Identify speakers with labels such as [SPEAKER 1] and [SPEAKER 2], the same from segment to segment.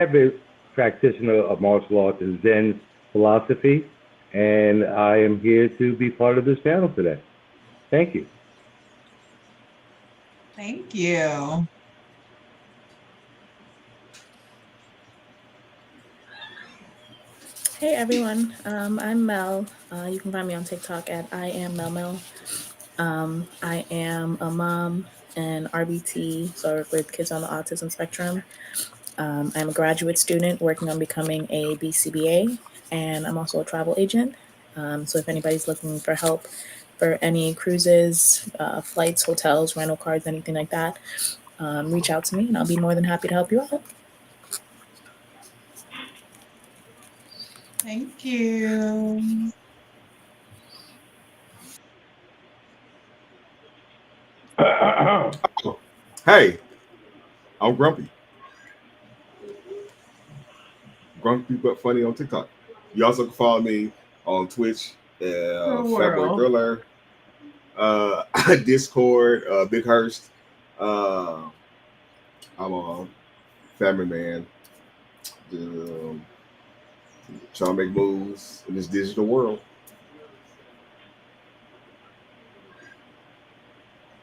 [SPEAKER 1] avid practitioner of martial arts and Zen philosophy, and I am here to be part of this panel today. Thank you.
[SPEAKER 2] Thank you.
[SPEAKER 3] Hey everyone, I'm Mel. You can find me on TikTok at I am Mel Mel. I am a mom and RBT, so I work with kids on the autism spectrum. I'm a graduate student working on becoming a BCBA, and I'm also a travel agent. So if anybody's looking for help for any cruises, flights, hotels, rental cars, anything like that, reach out to me and I'll be more than happy to help you out.
[SPEAKER 2] Thank you.
[SPEAKER 4] Hey, I'm Grumpy. Grumpy but funny on TikTok. You also can follow me on Twitch,
[SPEAKER 2] The
[SPEAKER 4] Fatboy
[SPEAKER 2] world.
[SPEAKER 4] Thriller, Discord, Big Hurst. Uh, I'm a family man, um, trying to make moves in this digital world.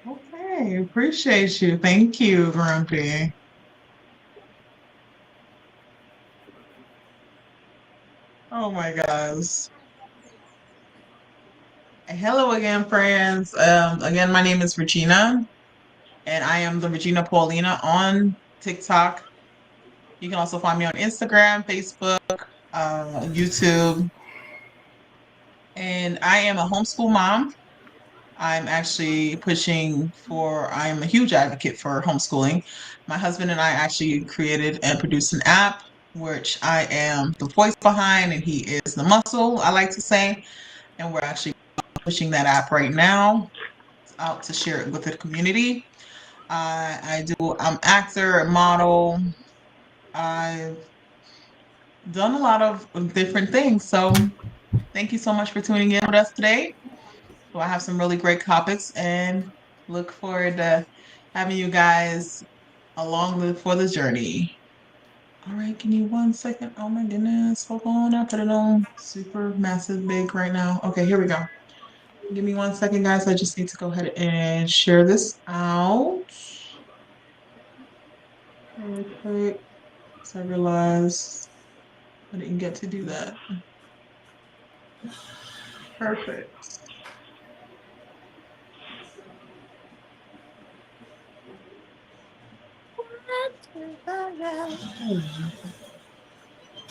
[SPEAKER 2] Okay, appreciate you. Thank you, Grumpy. Oh my gosh. Hello again, friends. Again, my name is Regina, and I am the Regina Paulina on TikTok. You can also find me on Instagram, Facebook, YouTube, and I am a homeschool mom. I'm actually I am a huge advocate for homeschooling. My husband and I actually created and produced an app, which I am the voice behind, and he is the muscle, I like to say. And we're actually pushing that app right now out to share it with the community. I'm actor, a model. I've done a lot of different things. So thank you so much for tuning in with us today. So I have some really great topics and look forward to having you guys for the journey. All right, give me 1 second. Oh my goodness. Hold on. I put it on super massive big right now. Okay, here we go. Give me 1 second, guys. I just need to go ahead and share this out really quick. So I realized I didn't get to do that. Perfect.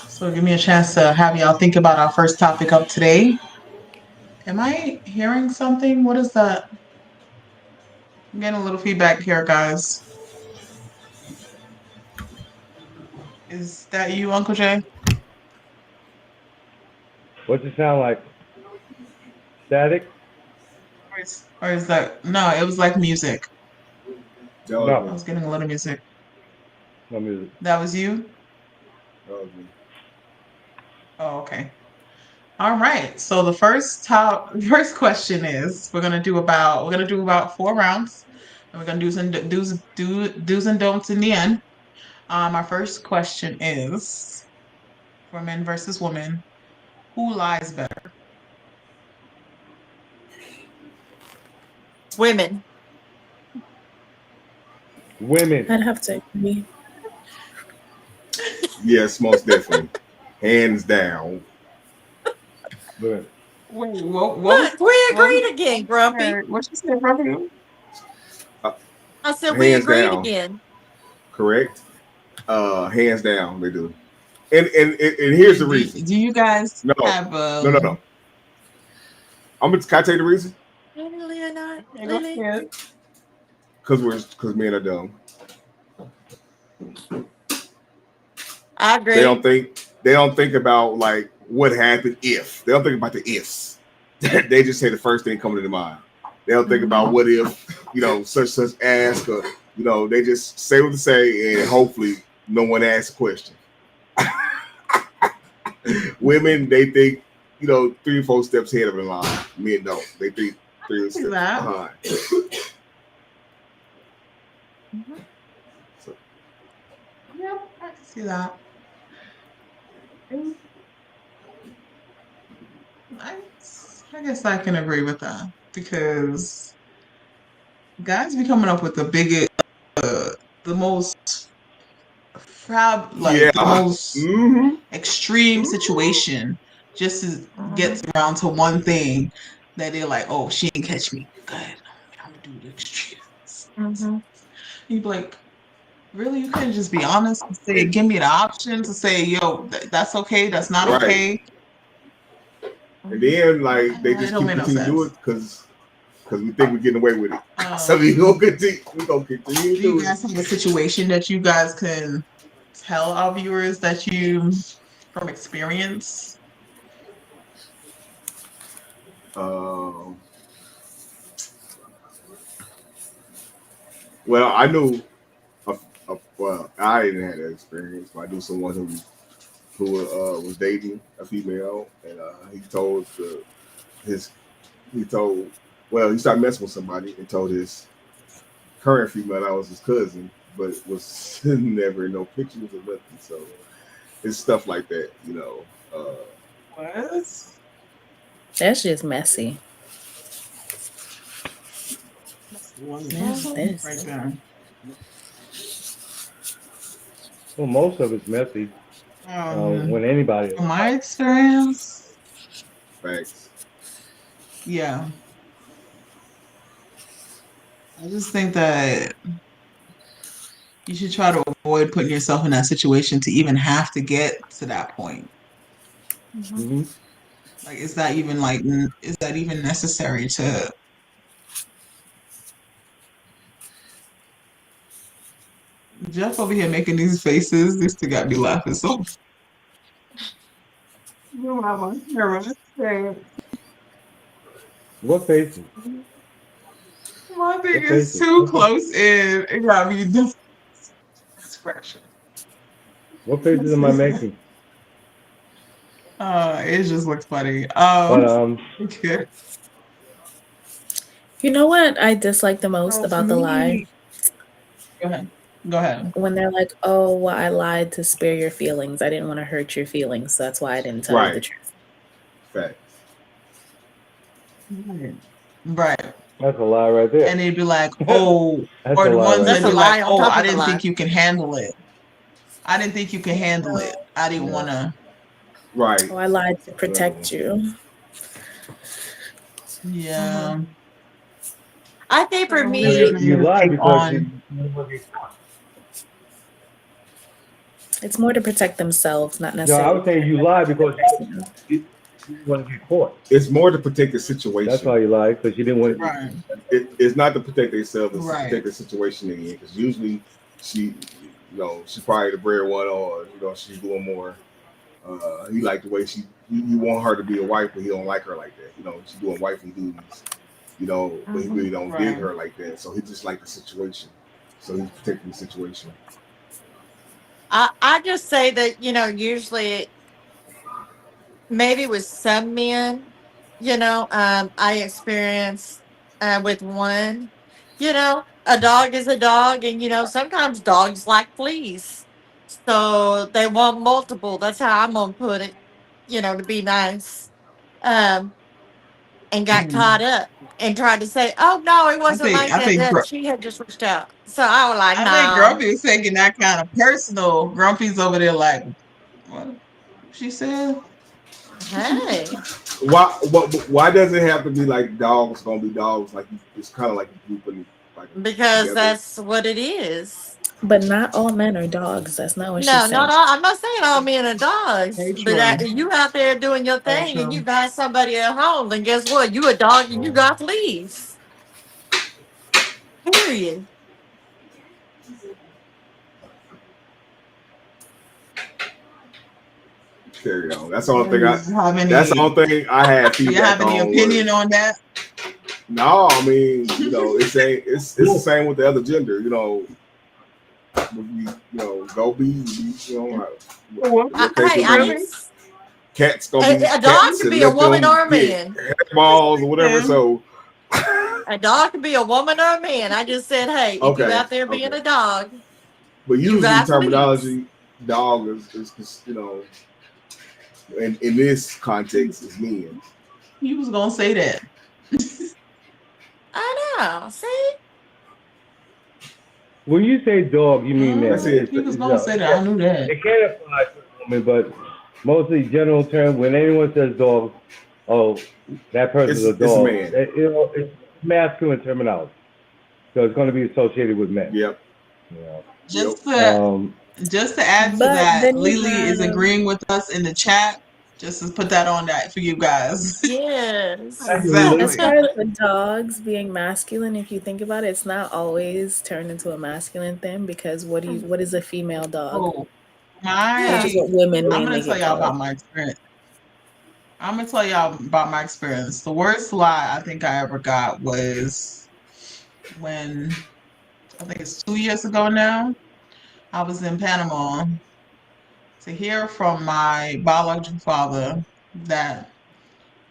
[SPEAKER 2] So give me a chance to have y'all think about our first topic of today. Am I hearing something? What is that? I'm getting a little feedback here, guys. Is that you, Uncle Jay?
[SPEAKER 1] What's it sound like? Static?
[SPEAKER 2] Or is that no? It was like music.
[SPEAKER 4] That was
[SPEAKER 1] No,
[SPEAKER 2] I
[SPEAKER 4] me.
[SPEAKER 2] was getting a little music.
[SPEAKER 1] no music.
[SPEAKER 2] That was you?
[SPEAKER 4] That was me.
[SPEAKER 2] Oh, okay. All right. So the first question is we're gonna do about 4 rounds, and we're gonna do some do's and don'ts in the end. Our first question is for men versus women. Who lies better?
[SPEAKER 5] Women.
[SPEAKER 1] Women.
[SPEAKER 3] I'd have to agree.
[SPEAKER 4] Yes, most definitely. Hands down.
[SPEAKER 1] Women.
[SPEAKER 2] Wait, what was
[SPEAKER 5] Look, we
[SPEAKER 2] what was
[SPEAKER 5] agreed again, Grumpy.
[SPEAKER 2] what you said, Robert?
[SPEAKER 4] Uh,
[SPEAKER 5] I said we
[SPEAKER 4] Hands
[SPEAKER 5] agreed
[SPEAKER 4] down.
[SPEAKER 5] again.
[SPEAKER 4] Correct. Hands down, they do. And here's the reason.
[SPEAKER 2] Do you guys
[SPEAKER 4] No,
[SPEAKER 2] have
[SPEAKER 4] no. Can I tell you the reason?
[SPEAKER 5] Lily, Leonard,
[SPEAKER 2] okay, go
[SPEAKER 5] Lily.
[SPEAKER 2] ahead.
[SPEAKER 4] Because men are dumb.
[SPEAKER 5] I
[SPEAKER 4] They
[SPEAKER 5] agree.
[SPEAKER 4] don't think about like what happened if. They don't think about the ifs. They just say the first thing coming to their mind. They don't think about
[SPEAKER 2] Mhm.
[SPEAKER 4] what if, such ask or they just say what to say and hopefully no one asks a question. Women, they think, 3 or 4 steps ahead of the line. Men don't. They think
[SPEAKER 2] I
[SPEAKER 4] three
[SPEAKER 2] see
[SPEAKER 4] steps
[SPEAKER 2] that.
[SPEAKER 4] behind.
[SPEAKER 5] Mhm.
[SPEAKER 4] So
[SPEAKER 2] Yep, I can see that. I guess I can agree with that because guys be coming up with the biggest, the most
[SPEAKER 4] Yeah.
[SPEAKER 2] the most
[SPEAKER 4] Mm-hmm.
[SPEAKER 2] extreme situation just to get around to one thing that they're like, oh, she ain't catch me. Good. I'm gonna do the extreme.
[SPEAKER 5] Mm-hmm.
[SPEAKER 2] You'd be like, really? You couldn't just be honest and say,
[SPEAKER 4] And,
[SPEAKER 2] give me the option to say, yo, that's okay, that's not
[SPEAKER 4] right.
[SPEAKER 2] okay.
[SPEAKER 4] And then like they
[SPEAKER 2] It
[SPEAKER 4] just
[SPEAKER 2] don't
[SPEAKER 4] keep
[SPEAKER 2] make no
[SPEAKER 4] continue to do
[SPEAKER 2] sense.
[SPEAKER 4] it because we think we're getting away with it. So
[SPEAKER 2] Um,
[SPEAKER 4] we gonna continue to
[SPEAKER 2] do
[SPEAKER 4] do
[SPEAKER 2] you
[SPEAKER 4] it.
[SPEAKER 2] guys have a situation that you guys can tell our viewers that you from experience?
[SPEAKER 4] Um, well, I knew, well, I didn't have that experience, but I knew someone who was dating a female, and his he told, well, he started messing with somebody and told his current female that was his cousin, but it was never no pictures or nothing. So it's stuff like that, you know.
[SPEAKER 2] What?
[SPEAKER 3] That's just messy.
[SPEAKER 2] That's one
[SPEAKER 3] That's
[SPEAKER 2] right
[SPEAKER 3] this.
[SPEAKER 2] there.
[SPEAKER 1] Well, most of it's messy. When anybody is
[SPEAKER 2] From my
[SPEAKER 1] like,
[SPEAKER 2] experience,
[SPEAKER 4] Facts.
[SPEAKER 2] yeah, I just think that you should try to avoid putting yourself in that situation to even have to get to that point.
[SPEAKER 1] mm-hmm.
[SPEAKER 2] Like, is that even is that even necessary to? Jeff over here making these faces. This thing got me laughing so.
[SPEAKER 1] What faces?
[SPEAKER 2] My thing
[SPEAKER 1] What
[SPEAKER 2] is
[SPEAKER 1] faces?
[SPEAKER 2] too close in. It got me this expression.
[SPEAKER 1] What faces am I making?
[SPEAKER 2] It just looks funny.
[SPEAKER 1] But
[SPEAKER 2] Okay.
[SPEAKER 3] You know what I dislike the most
[SPEAKER 2] So for
[SPEAKER 3] about the lie?
[SPEAKER 2] me, go ahead. Go ahead.
[SPEAKER 3] When they're like, oh, well, I lied to spare your feelings. I didn't want to hurt your feelings. So that's why I didn't tell you the
[SPEAKER 4] Right.
[SPEAKER 3] truth.
[SPEAKER 4] Facts.
[SPEAKER 2] Right.
[SPEAKER 1] that's a lie right there.
[SPEAKER 2] And they'd be like, oh,
[SPEAKER 1] That's
[SPEAKER 2] or
[SPEAKER 1] a
[SPEAKER 2] the
[SPEAKER 1] lie
[SPEAKER 2] ones
[SPEAKER 1] right
[SPEAKER 5] That's
[SPEAKER 2] that
[SPEAKER 5] a
[SPEAKER 2] be
[SPEAKER 1] there.
[SPEAKER 2] like,
[SPEAKER 5] lie on
[SPEAKER 2] oh,
[SPEAKER 5] top
[SPEAKER 2] I
[SPEAKER 5] of the
[SPEAKER 2] didn't
[SPEAKER 5] lie.
[SPEAKER 2] think you can handle it. I didn't think you can handle it. I didn't want to.
[SPEAKER 4] Right.
[SPEAKER 3] Oh, I lied to
[SPEAKER 4] Another one.
[SPEAKER 3] protect you.
[SPEAKER 2] Yeah.
[SPEAKER 5] I think for
[SPEAKER 2] So what is
[SPEAKER 5] me,
[SPEAKER 1] You
[SPEAKER 2] your
[SPEAKER 1] lie
[SPEAKER 2] take
[SPEAKER 1] because you
[SPEAKER 2] on?
[SPEAKER 1] want to get caught.
[SPEAKER 3] It's more to protect themselves, not
[SPEAKER 1] No, I
[SPEAKER 3] necessarily
[SPEAKER 1] was
[SPEAKER 3] to
[SPEAKER 1] saying you
[SPEAKER 3] protect
[SPEAKER 1] lie
[SPEAKER 3] the other
[SPEAKER 1] because
[SPEAKER 3] person.
[SPEAKER 1] you want to get caught.
[SPEAKER 4] It's more to protect the
[SPEAKER 1] That's
[SPEAKER 4] situation.
[SPEAKER 1] why you lied, because you didn't want to.
[SPEAKER 2] Right.
[SPEAKER 4] It's not to protect themselves; it's to
[SPEAKER 2] Right.
[SPEAKER 4] protect the situation they're in. Because usually, she's probably the bread one, or she's doing more. He like the way you want her to be a wife, but he don't like her like that. She's doing wifely duties. But he really don't dig
[SPEAKER 2] Right.
[SPEAKER 4] her like that. So he just like the situation. So he's protecting the situation.
[SPEAKER 5] I just say that, usually maybe with some men, I experienced with one, a dog is a dog, and sometimes dogs like fleas. So they want multiple. That's how I'm gonna put it, to be nice. Um, and got
[SPEAKER 2] Hmm.
[SPEAKER 5] caught up and tried to say, "Oh no, it wasn't like
[SPEAKER 2] I
[SPEAKER 5] that.
[SPEAKER 2] think
[SPEAKER 5] That she had just reached out." So I was like, "No,
[SPEAKER 2] Grumpy is taking that kind of personal. Grumpy's over there like, what she said?
[SPEAKER 5] hey,"
[SPEAKER 4] Why does it have to be like dogs gonna be dogs? Like it's kind of like you grouping like
[SPEAKER 5] because
[SPEAKER 4] together.
[SPEAKER 5] that's what it is.
[SPEAKER 3] But not all men are dogs. That's not what she
[SPEAKER 5] No, not
[SPEAKER 3] said.
[SPEAKER 5] all. I'm not saying all men are dogs,
[SPEAKER 2] Very
[SPEAKER 5] but
[SPEAKER 2] true.
[SPEAKER 5] you out there doing your
[SPEAKER 2] Very
[SPEAKER 5] thing and you
[SPEAKER 2] true.
[SPEAKER 5] got somebody at home, then guess what? You a dog and you got fleas. Period.
[SPEAKER 4] Carry on. That's the only
[SPEAKER 2] Do
[SPEAKER 4] thing
[SPEAKER 2] you have
[SPEAKER 4] That's the
[SPEAKER 2] any?
[SPEAKER 4] only thing I had
[SPEAKER 2] Do you have
[SPEAKER 4] feedback
[SPEAKER 2] any
[SPEAKER 4] on
[SPEAKER 2] opinion
[SPEAKER 4] was
[SPEAKER 2] on that?
[SPEAKER 4] no. I mean, it's the same with the other gender. Go be what case
[SPEAKER 5] Hey,
[SPEAKER 4] it may be. Cats gonna be
[SPEAKER 5] a dog
[SPEAKER 4] cats
[SPEAKER 5] could
[SPEAKER 4] and
[SPEAKER 5] be a
[SPEAKER 4] let
[SPEAKER 5] woman
[SPEAKER 4] them
[SPEAKER 5] or a
[SPEAKER 4] get
[SPEAKER 5] man.
[SPEAKER 4] hairballs or whatever.
[SPEAKER 2] Yeah.
[SPEAKER 4] So
[SPEAKER 5] A dog could be a woman or a man. I just said, hey, if you
[SPEAKER 4] okay,
[SPEAKER 5] out there being
[SPEAKER 4] okay.
[SPEAKER 5] a dog,
[SPEAKER 4] But
[SPEAKER 5] you
[SPEAKER 4] usually
[SPEAKER 5] got fleas.
[SPEAKER 4] terminology, dog is in this context is men.
[SPEAKER 2] He was gonna say that.
[SPEAKER 5] I know. See?
[SPEAKER 1] When you say dog, you mean man.
[SPEAKER 4] That's it.
[SPEAKER 2] He was gonna say that. I knew that.
[SPEAKER 1] It can apply to a woman, but mostly general term. When anyone says dog, oh, that person's a
[SPEAKER 4] It's a
[SPEAKER 1] dog.
[SPEAKER 4] man.
[SPEAKER 1] It's masculine terminology, so it's going to be associated with men.
[SPEAKER 4] Yep.
[SPEAKER 1] You know?
[SPEAKER 2] Just to add to
[SPEAKER 3] But
[SPEAKER 2] that,
[SPEAKER 3] then you
[SPEAKER 2] Lily is
[SPEAKER 3] have-
[SPEAKER 2] agreeing with us in the chat. Just to put that on that for you guys.
[SPEAKER 5] Yes.
[SPEAKER 2] Exactly.
[SPEAKER 3] As far as the dogs being masculine, if you think about it, it's not always turned into a masculine thing because what is a female dog?
[SPEAKER 2] Oh,
[SPEAKER 3] Which is what women
[SPEAKER 2] I'm
[SPEAKER 3] mainly
[SPEAKER 2] gonna tell
[SPEAKER 3] get
[SPEAKER 2] y'all
[SPEAKER 3] called.
[SPEAKER 2] about my experience. The worst lie I think I ever got was when I think it's 2 years ago now. I was in Panama to hear from my biological father that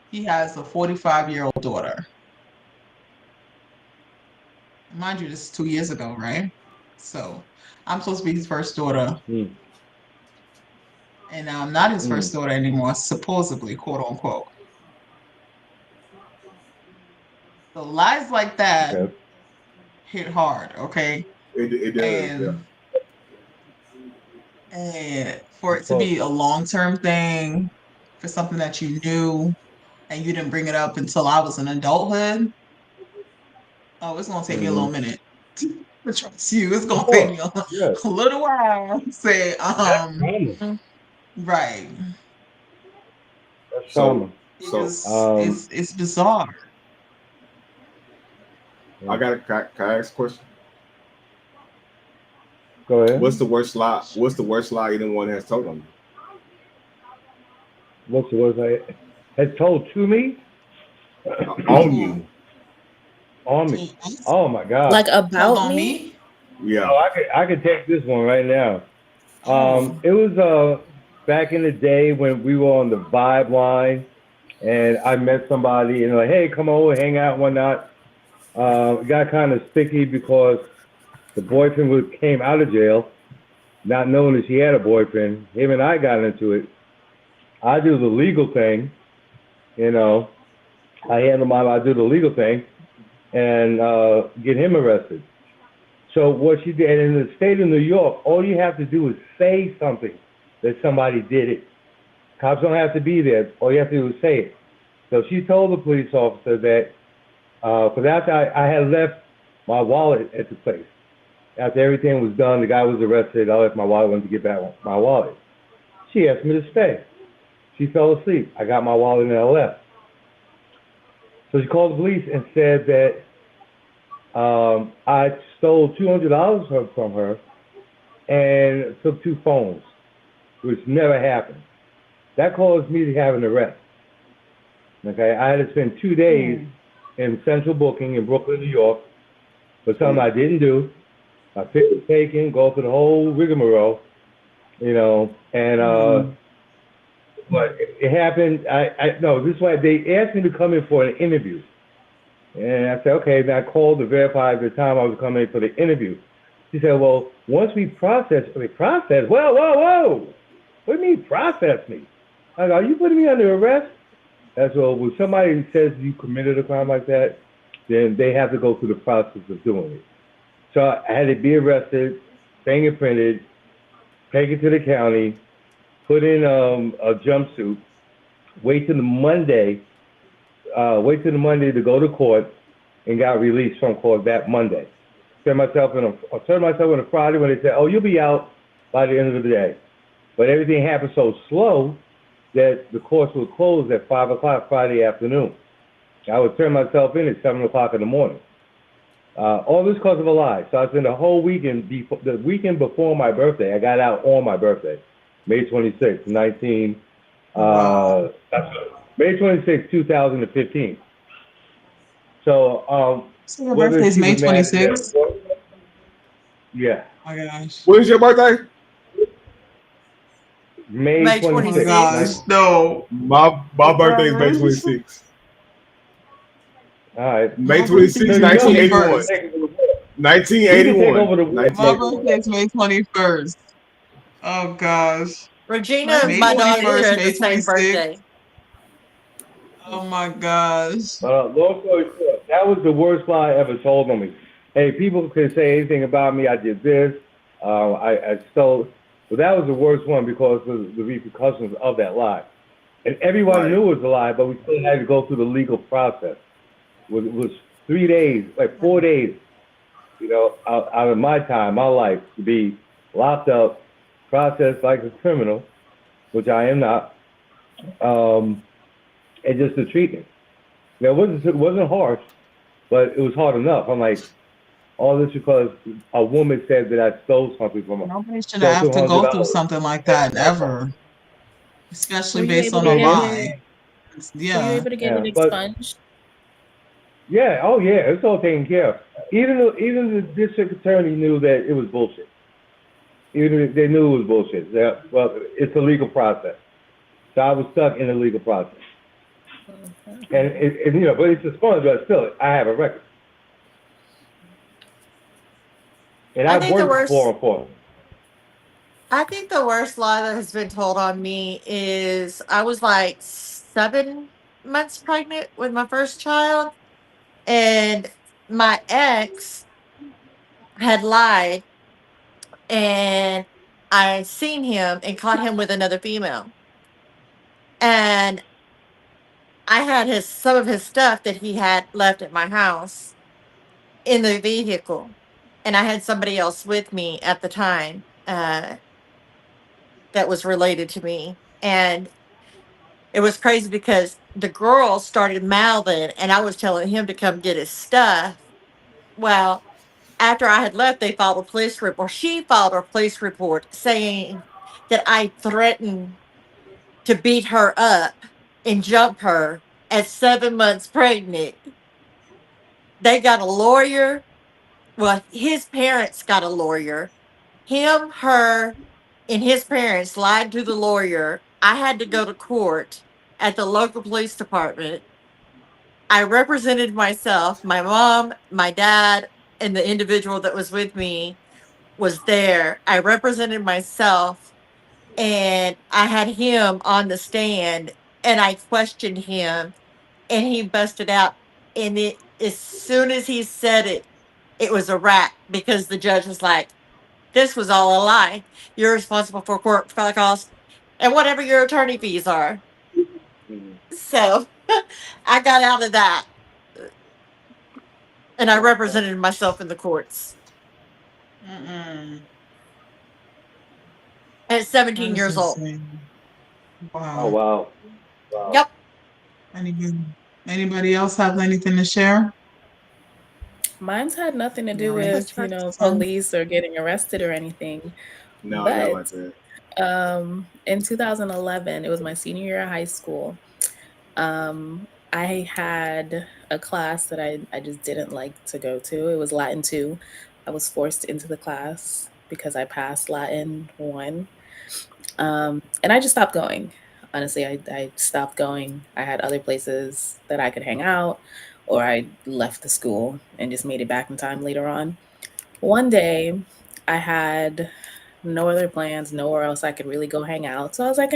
[SPEAKER 2] he has a 45-year-old daughter. Mind you, this is 2 years ago, right? So I'm supposed to be his first daughter. And now I'm not his first daughter anymore, supposedly, quote unquote. So lies like that hit hard, okay?
[SPEAKER 4] It does.
[SPEAKER 2] And for it to be a long-term thing, for something that you knew and you didn't bring it up until I was in adulthood, oh, it's gonna take me a little minute to trust you. It's gonna take me a little while to say, right.
[SPEAKER 1] That's trauma.
[SPEAKER 2] It's bizarre.
[SPEAKER 4] Can I ask a question?
[SPEAKER 1] Go ahead.
[SPEAKER 4] What's the worst lie anyone has told on you?
[SPEAKER 1] What's the worst lie has told to me?
[SPEAKER 4] On you.
[SPEAKER 1] On me. Oh my God.
[SPEAKER 3] Like about me?
[SPEAKER 4] Yeah.
[SPEAKER 1] Oh, I could take this one right now. It was back in the day when we were on the Vibe line, and I met somebody and like, hey, come over, hang out, and whatnot. It got kind of sticky because the boyfriend came out of jail, not knowing that she had a boyfriend. Him and I got into it. I do the legal thing, you know. I do the legal thing and get him arrested. So what she did, in the state of New York, all you have to do is say something that somebody did it. Cops don't have to be there. All you have to do is say it. So she told the police officer that, because after I had left my wallet at the place. After everything was done, the guy was arrested. I left my wallet, went to get back my wallet. She asked me to stay. She fell asleep. I got my wallet and I left. So she called the police and said that I stole $200 from her and took 2 phones, which never happened. That caused me to have an arrest. Okay, I had to spend 2 days in central booking in Brooklyn, New York, for something I didn't do. I picked the taken, go through the whole rigmarole, you know, and but it happened. No, this is why they asked me to come in for an interview. And I said, okay. Then I called to verify at the time I was coming in for the interview. She said, well, once we process, whoa. What do you mean process me? I go, are you putting me under arrest? That's well, when somebody says you committed a crime like that, then they have to go through the process of doing it. So I had to be arrested, fingerprinted, taken to the county, put in a jumpsuit, wait till the Monday to go to court, and got released from court that Monday. Turned myself in a Friday when they said, oh, you'll be out by the end of the day. But everything happened so slow that the courts would close at 5 o'clock Friday afternoon. I would turn myself in at 7 o'clock in the morning. All this because of a lie. So I spent the whole weekend, the weekend before my birthday. I got out on my birthday, May 26th, May 26th, 2015. So,
[SPEAKER 2] your birthday's May 26th?
[SPEAKER 1] Yeah.
[SPEAKER 2] Oh my gosh.
[SPEAKER 4] When is your birthday?
[SPEAKER 1] May 26th.
[SPEAKER 2] Oh my gosh, no.
[SPEAKER 4] My birthday is May 26th.
[SPEAKER 1] All right.
[SPEAKER 4] May 26th, 1981. 1981.
[SPEAKER 2] My birthday is May 21st. Oh gosh.
[SPEAKER 5] Regina
[SPEAKER 3] Mine
[SPEAKER 5] and
[SPEAKER 3] was
[SPEAKER 2] May
[SPEAKER 5] my
[SPEAKER 3] May
[SPEAKER 5] daughter
[SPEAKER 2] 21st,
[SPEAKER 5] share
[SPEAKER 3] 5th.
[SPEAKER 5] the
[SPEAKER 2] May
[SPEAKER 5] same
[SPEAKER 2] 26th.
[SPEAKER 5] birthday.
[SPEAKER 2] Oh my gosh.
[SPEAKER 1] Long story short, that was the worst lie ever told on me. Hey, people can say anything about me. I did this. I stole. But that was the worst one because of the repercussions of that lie. And everyone
[SPEAKER 4] Right.
[SPEAKER 1] knew it was a lie, but we still had to go through the legal process. It was 3 days, like 4 days, out of my time, my life, to be locked up, processed like a criminal, which I am not, and just the treatment. Now, it wasn't harsh, but it was hard enough. I'm like, all this because a woman said that I stole something from her.
[SPEAKER 2] Nobody should
[SPEAKER 1] Stole
[SPEAKER 2] have
[SPEAKER 1] two
[SPEAKER 2] to
[SPEAKER 1] hundred
[SPEAKER 2] go through
[SPEAKER 1] dollars.
[SPEAKER 2] something like
[SPEAKER 1] Yeah,
[SPEAKER 2] that
[SPEAKER 1] that's all.
[SPEAKER 2] ever, especially
[SPEAKER 3] Were you
[SPEAKER 2] based
[SPEAKER 3] able
[SPEAKER 2] on
[SPEAKER 3] to
[SPEAKER 2] a
[SPEAKER 3] get
[SPEAKER 1] Mhm.
[SPEAKER 2] lie.
[SPEAKER 3] it? Were you
[SPEAKER 2] Yeah.
[SPEAKER 3] able to get it
[SPEAKER 1] Yeah, but
[SPEAKER 3] expunged?
[SPEAKER 1] yeah, oh yeah, it's all taken care of. Even the district attorney knew that it was bullshit. Even if they knew it was bullshit. Yeah, well, it's a legal process. So I was stuck in the legal process.
[SPEAKER 3] Okay.
[SPEAKER 1] And but it's a sponge, but still, I have a record. And
[SPEAKER 5] I
[SPEAKER 1] I've
[SPEAKER 5] think the
[SPEAKER 1] worked
[SPEAKER 5] worst
[SPEAKER 1] for them.
[SPEAKER 5] I think the worst lie that has been told on me is I was like 7 months pregnant with my first child, and my ex had lied, and I seen him and caught him with another female. And I had his some of his stuff that he had left at my house in the vehicle. And I had somebody else with me at the time that was related to me. And it was crazy because the girl started mouthing and I was telling him to come get his stuff. Well, after I had left, they filed a police report. She filed a police report saying that I threatened to beat her up and jump her at 7 months pregnant. They got a lawyer. Well, his parents got a lawyer. Him, her, and his parents lied to the lawyer. I had to go to court at the local police department. I represented myself. My mom, my dad, and the individual that was with me was there. I represented myself and I had him on the stand and I questioned him and he busted out. And as soon as he said it, it was a wrap because the judge was like, this was all a lie. You're responsible for court costs and whatever your attorney fees are.
[SPEAKER 1] Mhm.
[SPEAKER 5] So I got out of that and I
[SPEAKER 1] Wow.
[SPEAKER 5] represented myself in the courts
[SPEAKER 2] Mm-mm.
[SPEAKER 5] at
[SPEAKER 2] That
[SPEAKER 5] 17
[SPEAKER 2] is
[SPEAKER 5] years old.
[SPEAKER 2] insane.
[SPEAKER 1] Oh,
[SPEAKER 2] Wow.
[SPEAKER 1] wow. Wow.
[SPEAKER 5] Yep.
[SPEAKER 2] Anybody, anybody else have anything to share?
[SPEAKER 3] Mine's had nothing to
[SPEAKER 2] You
[SPEAKER 3] do
[SPEAKER 2] already
[SPEAKER 5] Let's
[SPEAKER 3] with,
[SPEAKER 5] try some.
[SPEAKER 3] police or getting arrested or anything.
[SPEAKER 4] No, not
[SPEAKER 3] But
[SPEAKER 4] like that.
[SPEAKER 3] in 2011, it was my senior year of high school. I had a class that I just didn't like to go to. It was Latin 2. I was forced into the class because I passed Latin 1. And I just stopped going. Honestly, I stopped going. I had other places that I could hang out, or I left the school and just made it back in time later on. One day, I had no other plans, nowhere else I could really go hang out. So I was like,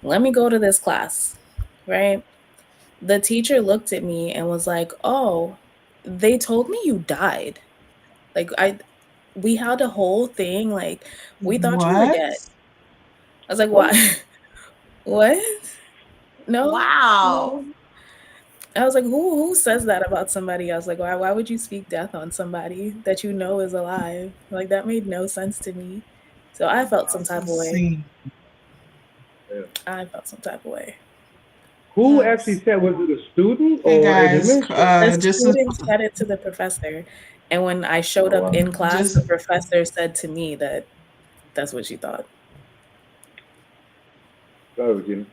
[SPEAKER 3] let me go to this class, right? The teacher looked at me and was like, "Oh, they told me you died." Like we had a whole thing. Like we thought you were
[SPEAKER 2] What?
[SPEAKER 3] dead. I was like, "Why?
[SPEAKER 1] What?
[SPEAKER 3] What? No,
[SPEAKER 5] Wow.
[SPEAKER 3] no." I was like, who says that about somebody else? Like, why would you speak death on somebody that you know is alive? Like that made no sense to me. So I felt some
[SPEAKER 4] Wow.
[SPEAKER 2] That's
[SPEAKER 3] type of way.
[SPEAKER 2] insane.
[SPEAKER 1] Yeah.
[SPEAKER 3] I felt some type of way.
[SPEAKER 1] Who actually
[SPEAKER 2] Yes.
[SPEAKER 1] said, was it a student
[SPEAKER 2] Okay,
[SPEAKER 1] or an
[SPEAKER 2] guys.
[SPEAKER 1] administrator?
[SPEAKER 3] The
[SPEAKER 2] Just
[SPEAKER 3] student said it to the professor, and when I showed
[SPEAKER 1] Oh,
[SPEAKER 3] up
[SPEAKER 1] wow.
[SPEAKER 3] in class,
[SPEAKER 2] just
[SPEAKER 3] the professor said to me that that's what she thought.
[SPEAKER 1] Sorry, Regina.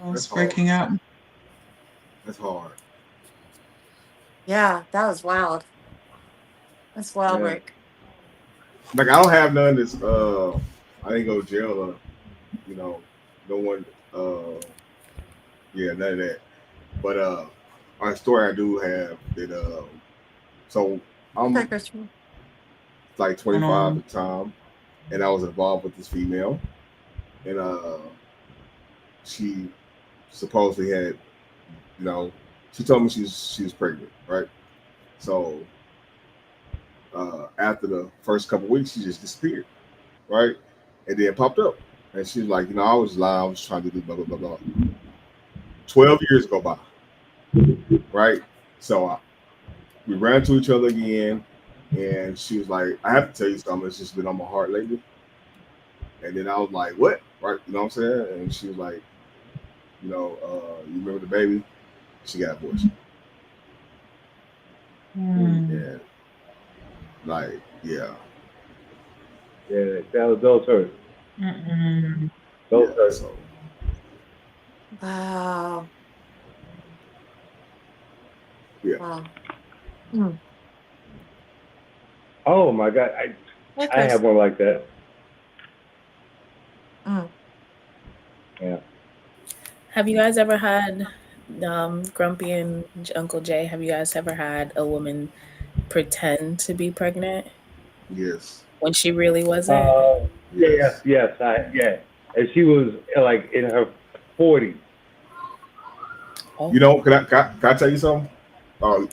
[SPEAKER 2] I was
[SPEAKER 4] That's hard.
[SPEAKER 2] freaking out.
[SPEAKER 4] That's hard.
[SPEAKER 5] Yeah, that was wild. That's wild,
[SPEAKER 1] Yeah.
[SPEAKER 5] Rick.
[SPEAKER 4] Like I don't have none that's I didn't go to jail or you know, no one yeah, none of that. But my story I do have that so
[SPEAKER 5] Okay,
[SPEAKER 4] I'm
[SPEAKER 5] Christopher.
[SPEAKER 4] like 25 at the time, and I was involved with this female, and she supposedly had, she told me she was pregnant, right? So after the first couple of weeks, she just disappeared, right? And then popped up, and she was like, I was lying, I was trying to do blah blah blah blah. 12 years go by, right? So we ran into each other again, and she was like, I have to tell you something, it's just been on my heart lately. And then I was like, what? Right? You know what I'm saying? And she was like, you remember the baby? She got abortion. And like, yeah.
[SPEAKER 1] Yeah, those hurt. Those hurt.
[SPEAKER 4] So.
[SPEAKER 5] Wow.
[SPEAKER 4] Yeah.
[SPEAKER 5] Wow.
[SPEAKER 1] Oh my God, I have one like that. Yeah.
[SPEAKER 3] Have you guys ever had, Grumpy and Uncle Jay, have you guys ever had a woman pretend to be pregnant
[SPEAKER 4] Yes.
[SPEAKER 3] when she really wasn't?
[SPEAKER 1] Yes. And she was like in her 40s.
[SPEAKER 3] Oh.
[SPEAKER 4] Can I tell you something? Can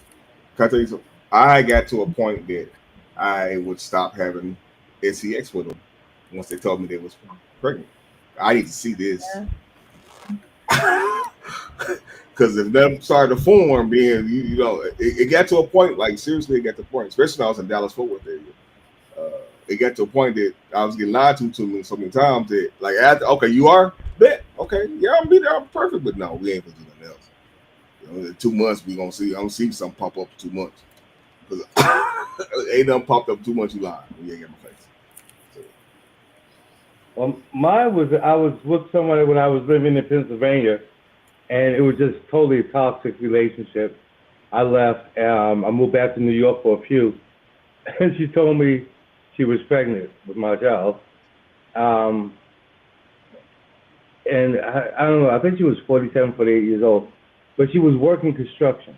[SPEAKER 4] I tell you something? I got to a point that I would stop having sex with them once they told me they was pregnant. I need to see this. Because if them started to form, being it got to a point, like seriously, it got to a point, especially when I was in Dallas Fort Worth area. It got to a point that I was getting lied to so many times that like okay, you are bet okay, yeah, I'm perfect, but no, we ain't gonna do nothing else. In 2 months we gonna see. I'm gonna see something pop up in 2 months because ain't nothing popped up 2 months. You lied. You ain't got my face. So.
[SPEAKER 1] Well, mine was I was with someone when I was living in Pennsylvania, and it was just totally a toxic relationship. I left. I moved back to New York for a few, and she told me she was pregnant with my child. And I don't know. I think she was 47, 48 years old, but she was working construction.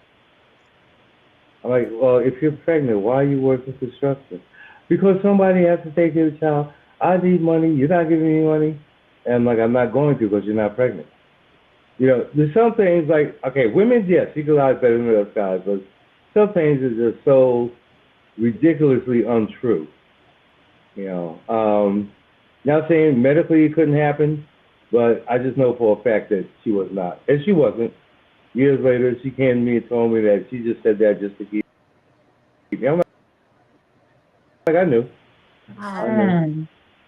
[SPEAKER 1] I'm like, well, if you're pregnant, why are you working construction? Because somebody has to take care of the child. I need money. You're not giving me money. And I'm like, I'm not going to because you're not pregnant. There's some things like, okay, women, yes, you can lie better than those guys, but some things are just so ridiculously untrue. Not saying medically it couldn't happen, but I just know for a fact that she was not. And she wasn't. Years later, she came to me and told me that she just said that just to keep me. I'm like, I knew.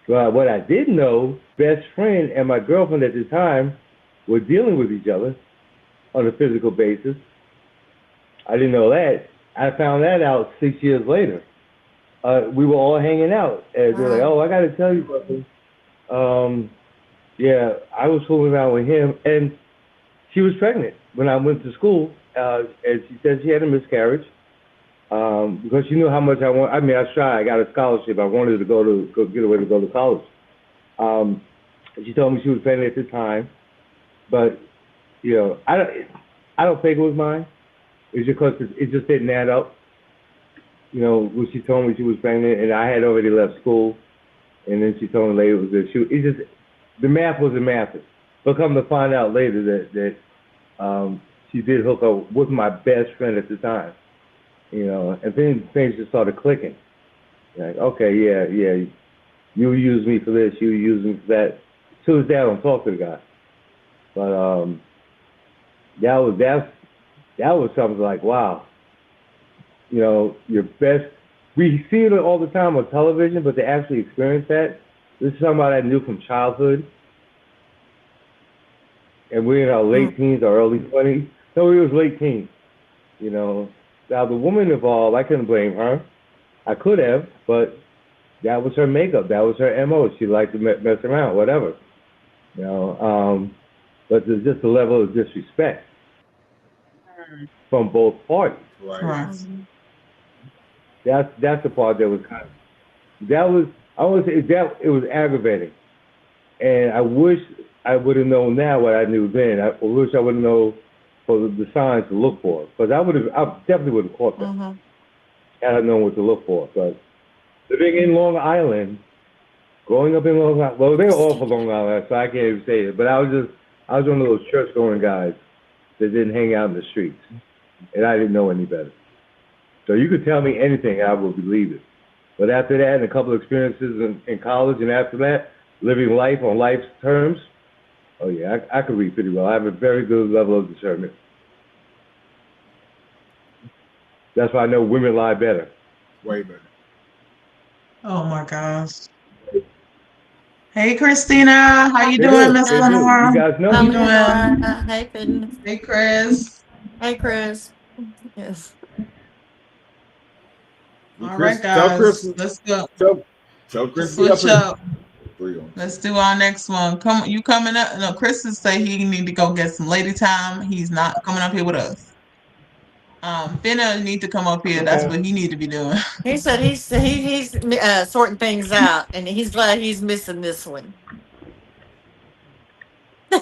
[SPEAKER 1] But what I didn't know, best friend and my girlfriend at the time were dealing with each other on a physical basis. I didn't know that. I found that out 6 years later. We were all hanging out, and they're like, "Oh, I got to tell you something." Yeah, I was fooling around with him, and she was pregnant when I went to school, and she said she had a miscarriage because she knew how much I want. I mean, I tried. I got a scholarship. I wanted to go get away to go to college. She told me she was pregnant at the time, but I don't think it was mine. It's because it just didn't add up. When she told me she was pregnant, and I had already left school, and then she told me later it was that the math wasn't mathing. But come to find out later that she did hook up with my best friend at the time, and then things just started clicking. Like, okay, yeah, you use me for this, you use me for that. To this day, I don't talk to the guy. But that was something like, wow. Your best. We see it all the time on television, but to actually experience that, this is somebody I knew from childhood, and we're in our late teens or early 20s. No, it was late teens. Now the woman involved, I couldn't blame her. I could have, but that was her makeup. That was her MO. She liked to mess around, whatever. But there's just a level of disrespect from both parties.
[SPEAKER 2] Correct.
[SPEAKER 1] That's the part that was I would say that it was aggravating, and I wish I would have known now what I knew then. I wish I would have known for the signs to look for, because I definitely would have caught that had I known what to look for. But living in Long Island, growing up in Long Island. Well, they were all from Long Island, so I can't even say it. But I was one of those church-going guys that didn't hang out in the streets, and I didn't know any better. So you could tell me anything, I would believe it. But after that, and a couple of experiences in college, and after that, living life on life's terms, oh yeah, I could read pretty well. I have a very good level of discernment. That's why I know women lie better.
[SPEAKER 4] Way better.
[SPEAKER 2] Oh my gosh. Hey Christina, how you
[SPEAKER 1] They
[SPEAKER 2] doing,
[SPEAKER 1] do.
[SPEAKER 2] Miss
[SPEAKER 1] They do. You
[SPEAKER 2] Lenore?
[SPEAKER 1] guys know.
[SPEAKER 2] How you
[SPEAKER 5] Lenore.
[SPEAKER 2] doing?
[SPEAKER 5] Hey, Finn.
[SPEAKER 2] Hey Chris.
[SPEAKER 5] Hey, Chris. Yes.
[SPEAKER 2] All
[SPEAKER 4] Chris,
[SPEAKER 2] right,
[SPEAKER 4] tell Chris.
[SPEAKER 2] guys. Let's go.
[SPEAKER 4] Tell Chris. Be up
[SPEAKER 2] Switch
[SPEAKER 4] here.
[SPEAKER 2] up.
[SPEAKER 4] 3 on.
[SPEAKER 2] Let's do our next one. You coming up? No, Chris is say he need to go get some lady time. He's not coming up here with us. Finna need to come up here. That's what he need to be doing.
[SPEAKER 5] He said he's sorting things out, and he's glad he's missing this one.
[SPEAKER 2] All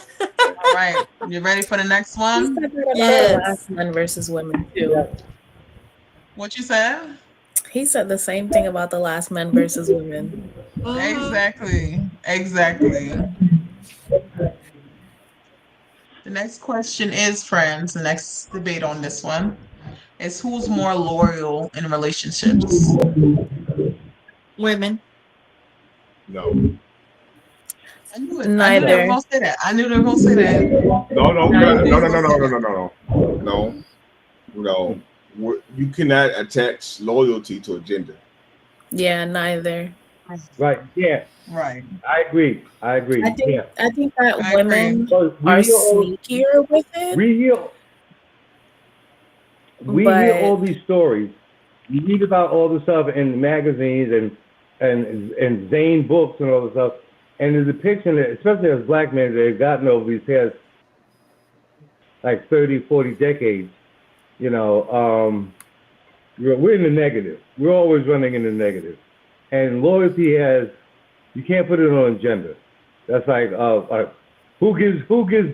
[SPEAKER 2] right, you ready for the next
[SPEAKER 3] He
[SPEAKER 2] one?
[SPEAKER 3] said that about the
[SPEAKER 5] Yes.
[SPEAKER 3] last men versus women too.
[SPEAKER 2] What you said?
[SPEAKER 3] He said the same thing about the last men versus women.
[SPEAKER 2] Exactly. The next question is, friends, the next debate on this one is who's more loyal in relationships?
[SPEAKER 5] Women.
[SPEAKER 4] No.
[SPEAKER 2] I knew it.
[SPEAKER 3] Neither.
[SPEAKER 2] I knew they were gonna say that. I knew they were gonna say that.
[SPEAKER 4] No. You cannot attach loyalty to a gender.
[SPEAKER 3] Yeah, neither.
[SPEAKER 1] Right. Yeah.
[SPEAKER 2] Right.
[SPEAKER 1] I agree.
[SPEAKER 3] I think
[SPEAKER 1] Yeah.
[SPEAKER 3] I think that
[SPEAKER 2] I
[SPEAKER 3] women
[SPEAKER 1] So
[SPEAKER 3] are sneakier with it.
[SPEAKER 1] we hear all
[SPEAKER 3] But-
[SPEAKER 1] these stories. You read about all the stuff in magazines and Zane books and all the stuff. And the depiction, especially as black men, they've gotten over these past like 30, 40 decades. You know, we're in the negative. We're always running in the negative. And loyalty you can't put it on gender. That's like who gives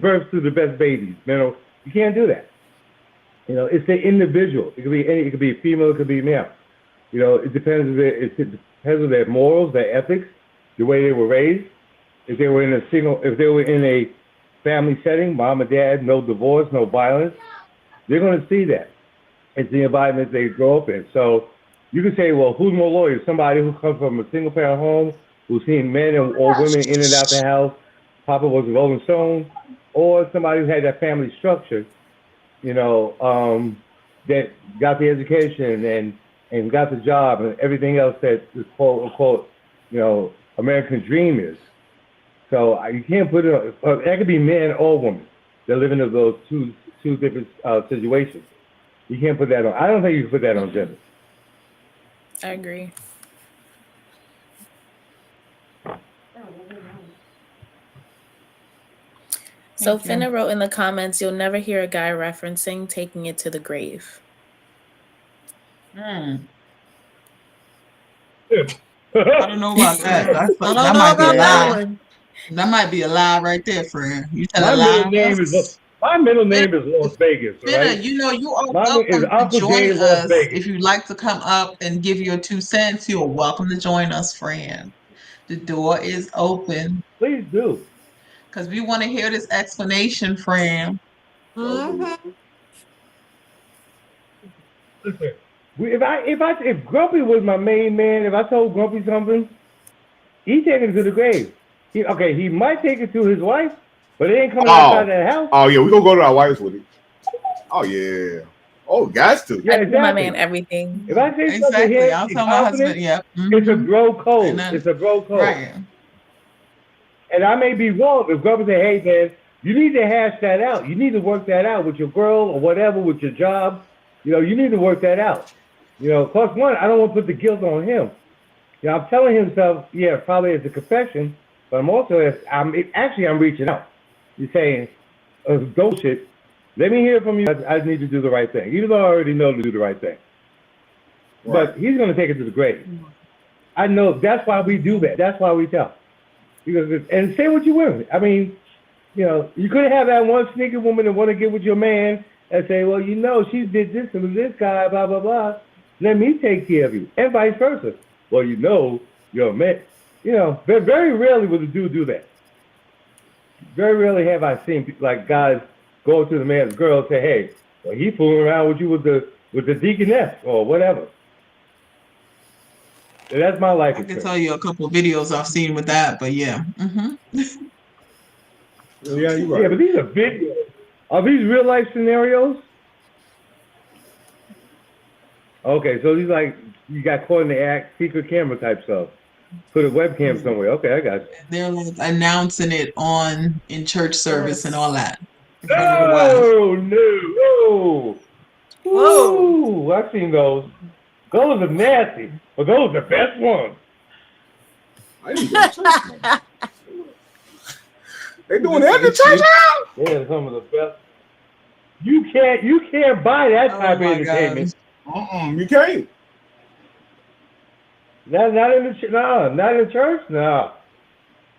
[SPEAKER 1] birth to the best babies? You know, you can't do that. You know, it's the individual. It could be female, it could be male. You know, it depends on their morals, their ethics, the way they were raised. If they were in a family setting, mom and dad, no divorce, no violence, they're going to see that. It's the environment they grow up in. So you can say, well, who's more loyal? Somebody who comes from a single parent home, who's seen men or women in and out the house, Papa was a Rolling Stone, or somebody who had that family structure, you know, that got the education and got the job and everything else that is quote unquote, you know, American dream is. So you can't put it on, that could be man or woman. They're living in those two different situations. You can't put that on. I don't think you can put that on gender.
[SPEAKER 3] I agree. So
[SPEAKER 2] Thank you.
[SPEAKER 3] Finna wrote in the comments, you'll never hear a guy referencing taking it to the grave.
[SPEAKER 2] I don't know about that.
[SPEAKER 5] I don't
[SPEAKER 2] That
[SPEAKER 5] know
[SPEAKER 2] might be a
[SPEAKER 5] about that
[SPEAKER 2] lie.
[SPEAKER 5] one.
[SPEAKER 2] That might be a lie right there, friend. You tell
[SPEAKER 1] My
[SPEAKER 2] a
[SPEAKER 1] middle
[SPEAKER 2] lie.
[SPEAKER 1] name is Las Vegas,
[SPEAKER 2] Finna,
[SPEAKER 1] right?
[SPEAKER 2] you know, you are
[SPEAKER 1] Mine is
[SPEAKER 2] welcome to
[SPEAKER 1] Uncle
[SPEAKER 2] join
[SPEAKER 1] Jay, Las
[SPEAKER 2] us.
[SPEAKER 1] Vegas.
[SPEAKER 2] If you'd like to come up and give your 2 cents, you're welcome to join us, friend. The door is open
[SPEAKER 1] Please do.
[SPEAKER 2] because we want to hear this explanation, friend.
[SPEAKER 5] Mm-hmm.
[SPEAKER 1] Listen, if Grumpy was my main man, if I told Grumpy something, he'd take it to the grave. He might take it to his wife, but it ain't coming outside that house.
[SPEAKER 4] Oh yeah, we gonna go to our wives with it. Oh yeah. Oh, guys too.
[SPEAKER 1] Yeah,
[SPEAKER 3] I tell my
[SPEAKER 1] exactly.
[SPEAKER 3] man everything.
[SPEAKER 1] If I say something
[SPEAKER 2] Exactly.
[SPEAKER 1] here,
[SPEAKER 2] I'll
[SPEAKER 1] in
[SPEAKER 2] tell my husband.
[SPEAKER 1] confidence,
[SPEAKER 2] Yep.
[SPEAKER 1] it's a
[SPEAKER 2] Mhm.
[SPEAKER 1] bro code.
[SPEAKER 2] And then-
[SPEAKER 1] It's a bro code.
[SPEAKER 2] Right.
[SPEAKER 1] And I may be wrong. If Grumpy say, hey man, you need to hash that out. You need to work that out with your girl or whatever, with your job. You know, you need to work that out. You know, plus one, I don't want to put the guilt on him. You know, I'm telling him stuff, yeah, probably as a confession, but I'm reaching out. You're saying, don't shit. Let me hear from you. I need to do the right thing, even though I already know to do the right thing.
[SPEAKER 4] Right.
[SPEAKER 1] But he's going to take it to the grave. I know. That's why we do that. That's why we tell. And say what you will. I mean, you know, you could have that one sneaky woman that want to get with your man and say, well, you know, she did this to this guy, blah, blah, blah. Let me take care of you, and vice versa. well, you're a man. Very rarely will the dude do that. Very rarely have I seen like guys go to the man's girl and say, "Hey, well, he fooling around with you with the deaconess or whatever." And that's my life
[SPEAKER 2] I can
[SPEAKER 1] experience.
[SPEAKER 2] tell you a couple of videos I've seen with that, but yeah.
[SPEAKER 4] Yeah, you're right.
[SPEAKER 1] Yeah, but these are videos. Are these real life scenarios? Okay, so these like you got caught in the act, secret camera type stuff. Put a webcam somewhere. Okay, I got you.
[SPEAKER 2] They're like announcing it in church service and all that.
[SPEAKER 1] Oh no! Whoa!
[SPEAKER 5] Whoa.
[SPEAKER 1] Ooh, I've seen those. Those are nasty, but those are the best ones.
[SPEAKER 4] I didn't go to church. Man. They doing that in the church now?
[SPEAKER 1] They're some of the best. You can't buy that type of entertainment.
[SPEAKER 4] You can't.
[SPEAKER 1] Not in the church. No.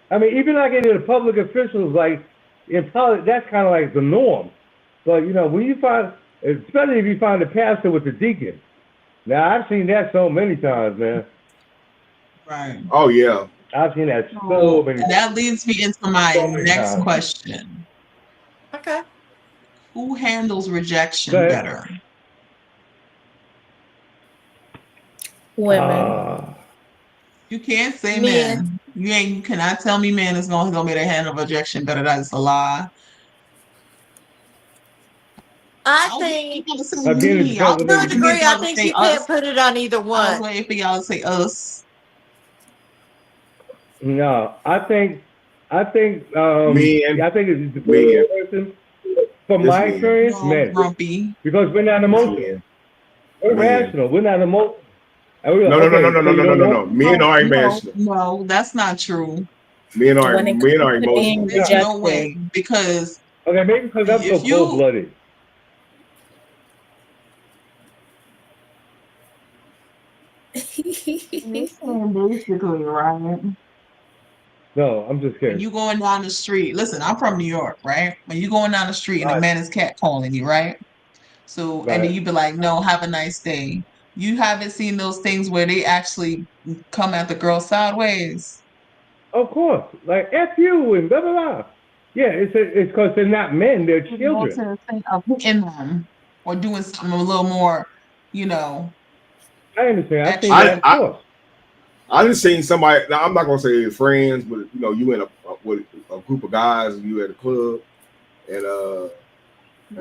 [SPEAKER 1] I mean, even like in the public officials, like in politics, that's kind of like the norm. But when you find, especially if you find a pastor with the deacon. Now I've seen that so many times, man.
[SPEAKER 2] Right.
[SPEAKER 4] Oh yeah.
[SPEAKER 1] I've seen that so many times.
[SPEAKER 2] That leads me into my next question.
[SPEAKER 5] Okay.
[SPEAKER 2] Who handles rejection better?
[SPEAKER 3] Women.
[SPEAKER 2] You can't say men. You cannot tell me men is gonna be to handle rejection better. That's a lie.
[SPEAKER 5] I think
[SPEAKER 2] I was
[SPEAKER 5] to a degree, I think you can't put it on either
[SPEAKER 2] I was
[SPEAKER 5] one.
[SPEAKER 2] waiting for y'all to say us.
[SPEAKER 1] No, I think
[SPEAKER 4] Men.
[SPEAKER 1] I think it's the person. From my experience, men.
[SPEAKER 2] Grumpy.
[SPEAKER 1] Because we're not emotional. We're rational. We're not emotional.
[SPEAKER 4] No. Men are emotional.
[SPEAKER 2] No, that's not true.
[SPEAKER 4] Men are emotional.
[SPEAKER 2] There's no way because
[SPEAKER 1] maybe because I'm so cold-blooded.
[SPEAKER 2] Basically, right?
[SPEAKER 1] No, I'm just kidding.
[SPEAKER 2] When you going down the street, listen, I'm from New York, right? When you going down the street and a man is catcalling you, right? So, and then you be like, no, have a nice day. You haven't seen those things where they actually come at the girl sideways.
[SPEAKER 1] Of course. Like, F you and blah, blah, blah. Yeah, it's because they're not men, they're children.
[SPEAKER 2] In them or doing something a little more,
[SPEAKER 1] I understand. I think that, of course.
[SPEAKER 4] I just seen somebody. Now I'm not gonna say friends, but you in with a group of guys, and you at a club, and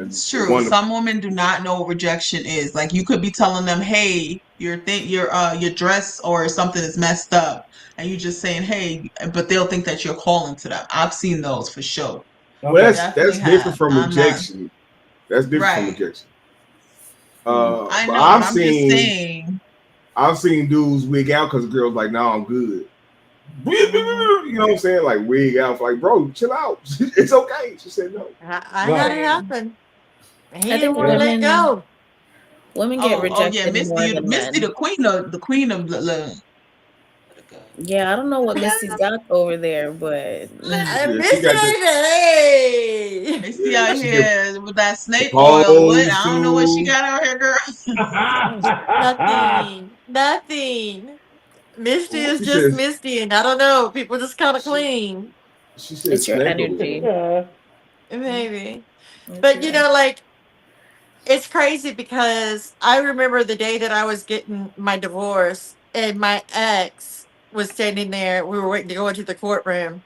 [SPEAKER 2] it's true. Some women do not know what rejection is. Like you could be telling them, "Hey, your dress or something is messed up," and you just saying, "Hey," but they'll think that you're calling to them. I've seen those for sure.
[SPEAKER 4] Well, that's different from rejection. That's different from rejection.
[SPEAKER 2] I know. But I'm just saying.
[SPEAKER 4] I've seen dudes wig out because the girl's like, "No, I'm good." You know what I'm saying? Like wig out, like, bro, chill out. It's okay. She said no.
[SPEAKER 5] I had it happen. He
[SPEAKER 3] didn't
[SPEAKER 5] want to let go.
[SPEAKER 3] Women get rejected.
[SPEAKER 2] Misty, the queen of the.
[SPEAKER 3] Yeah, I don't know what Misty's got over there, but
[SPEAKER 5] Misty
[SPEAKER 2] out here with that snake oil. What? I don't know what she got out here, girl.
[SPEAKER 5] Nothing. Misty is just Misty, and I don't know. People just kind of clean.
[SPEAKER 4] She said
[SPEAKER 3] it's your energy.
[SPEAKER 5] Maybe. But like, it's crazy because I remember the day that I was getting my divorce, and my ex was standing there. We were waiting to go into the courtroom,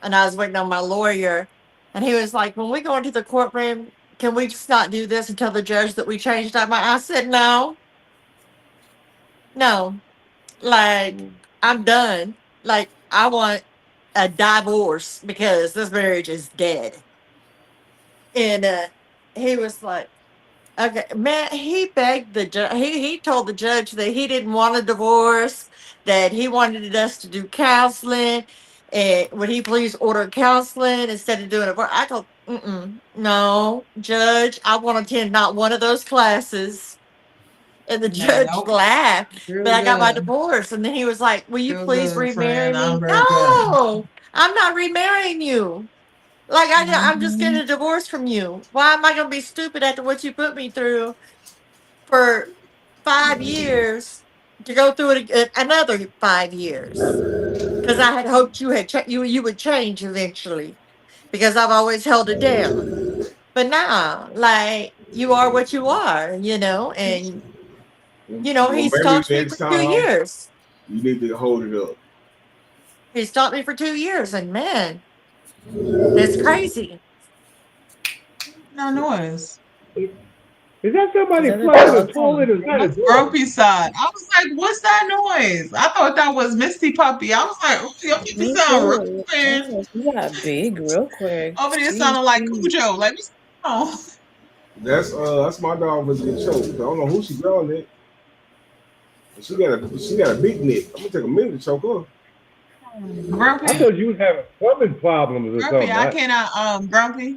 [SPEAKER 5] and I was waiting on my lawyer, and he was like, "When we go into the courtroom, can we just not do this and tell the judge that we changed our mind?" I said, "No. Like, I'm done. Like, I want a divorce because this marriage is dead." And he was like, "Okay, man." He begged the judge. He told the judge that he didn't want a divorce, that he wanted us to do counseling, and would he please order counseling instead of doing it? I told, no, judge, I want to attend not one of those classes. And the judge laughed, but I got my divorce. And then he was like, "Will you please remarry me?" No, I'm not remarrying you. Like, I'm just getting a divorce from you. Why am I going to be stupid after what you put me through for 5 years to go through it another 5 years because I had hoped you would change eventually because I've always held it down. But now, like you are what you are, and
[SPEAKER 4] Well,
[SPEAKER 5] he's
[SPEAKER 4] maybe
[SPEAKER 5] stalked me
[SPEAKER 4] next
[SPEAKER 5] for two
[SPEAKER 4] time
[SPEAKER 5] years.
[SPEAKER 4] you need to hold it up.
[SPEAKER 5] He stalked me for 2 years, and man, that's crazy.
[SPEAKER 2] No noise.
[SPEAKER 1] Is that
[SPEAKER 3] Is
[SPEAKER 1] somebody
[SPEAKER 3] that the
[SPEAKER 1] flushing the
[SPEAKER 3] dog
[SPEAKER 1] toilet or is that a
[SPEAKER 2] That's
[SPEAKER 1] dog?
[SPEAKER 2] Grumpy side. I was like, what's that noise? I thought that was Misty Puppy. I was like, oh, your people
[SPEAKER 3] Me
[SPEAKER 2] sound real
[SPEAKER 3] too.
[SPEAKER 2] weird.
[SPEAKER 3] Oh, you got big real quick.
[SPEAKER 2] Over there
[SPEAKER 3] Jeez,
[SPEAKER 2] sounding like
[SPEAKER 3] jeez.
[SPEAKER 2] Cujo. Like, what's going on?
[SPEAKER 4] That's my dog was getting choked. I don't know who she growing at. But she got a big neck. I'm gonna take a minute to choke her.
[SPEAKER 1] I
[SPEAKER 2] Grumpy,
[SPEAKER 1] thought you was having plumbing problems or
[SPEAKER 2] Grumpy,
[SPEAKER 1] something.
[SPEAKER 2] I cannot, Grumpy,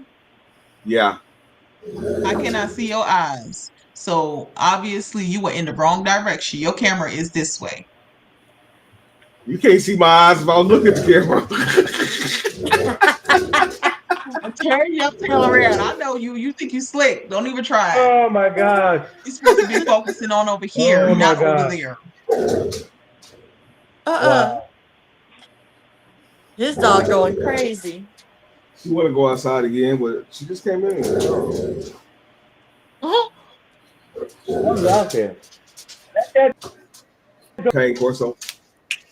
[SPEAKER 4] Yeah.
[SPEAKER 2] I cannot see your eyes. So obviously you were in the wrong direction. Your camera is this way.
[SPEAKER 4] You can't see my eyes if I was looking at the camera.
[SPEAKER 2] Turn your tail around. I know you. You think you slick. Don't even try it.
[SPEAKER 1] Oh my gosh.
[SPEAKER 2] You're supposed to be focusing on over here,
[SPEAKER 1] Oh my
[SPEAKER 2] not over
[SPEAKER 1] gosh.
[SPEAKER 2] there.
[SPEAKER 5] Uh-uh.
[SPEAKER 1] Wow.
[SPEAKER 5] His dog going crazy.
[SPEAKER 4] She want to go outside again, but she just came in.
[SPEAKER 5] Mhm.
[SPEAKER 1] Who's out there?
[SPEAKER 4] Okay, Corso.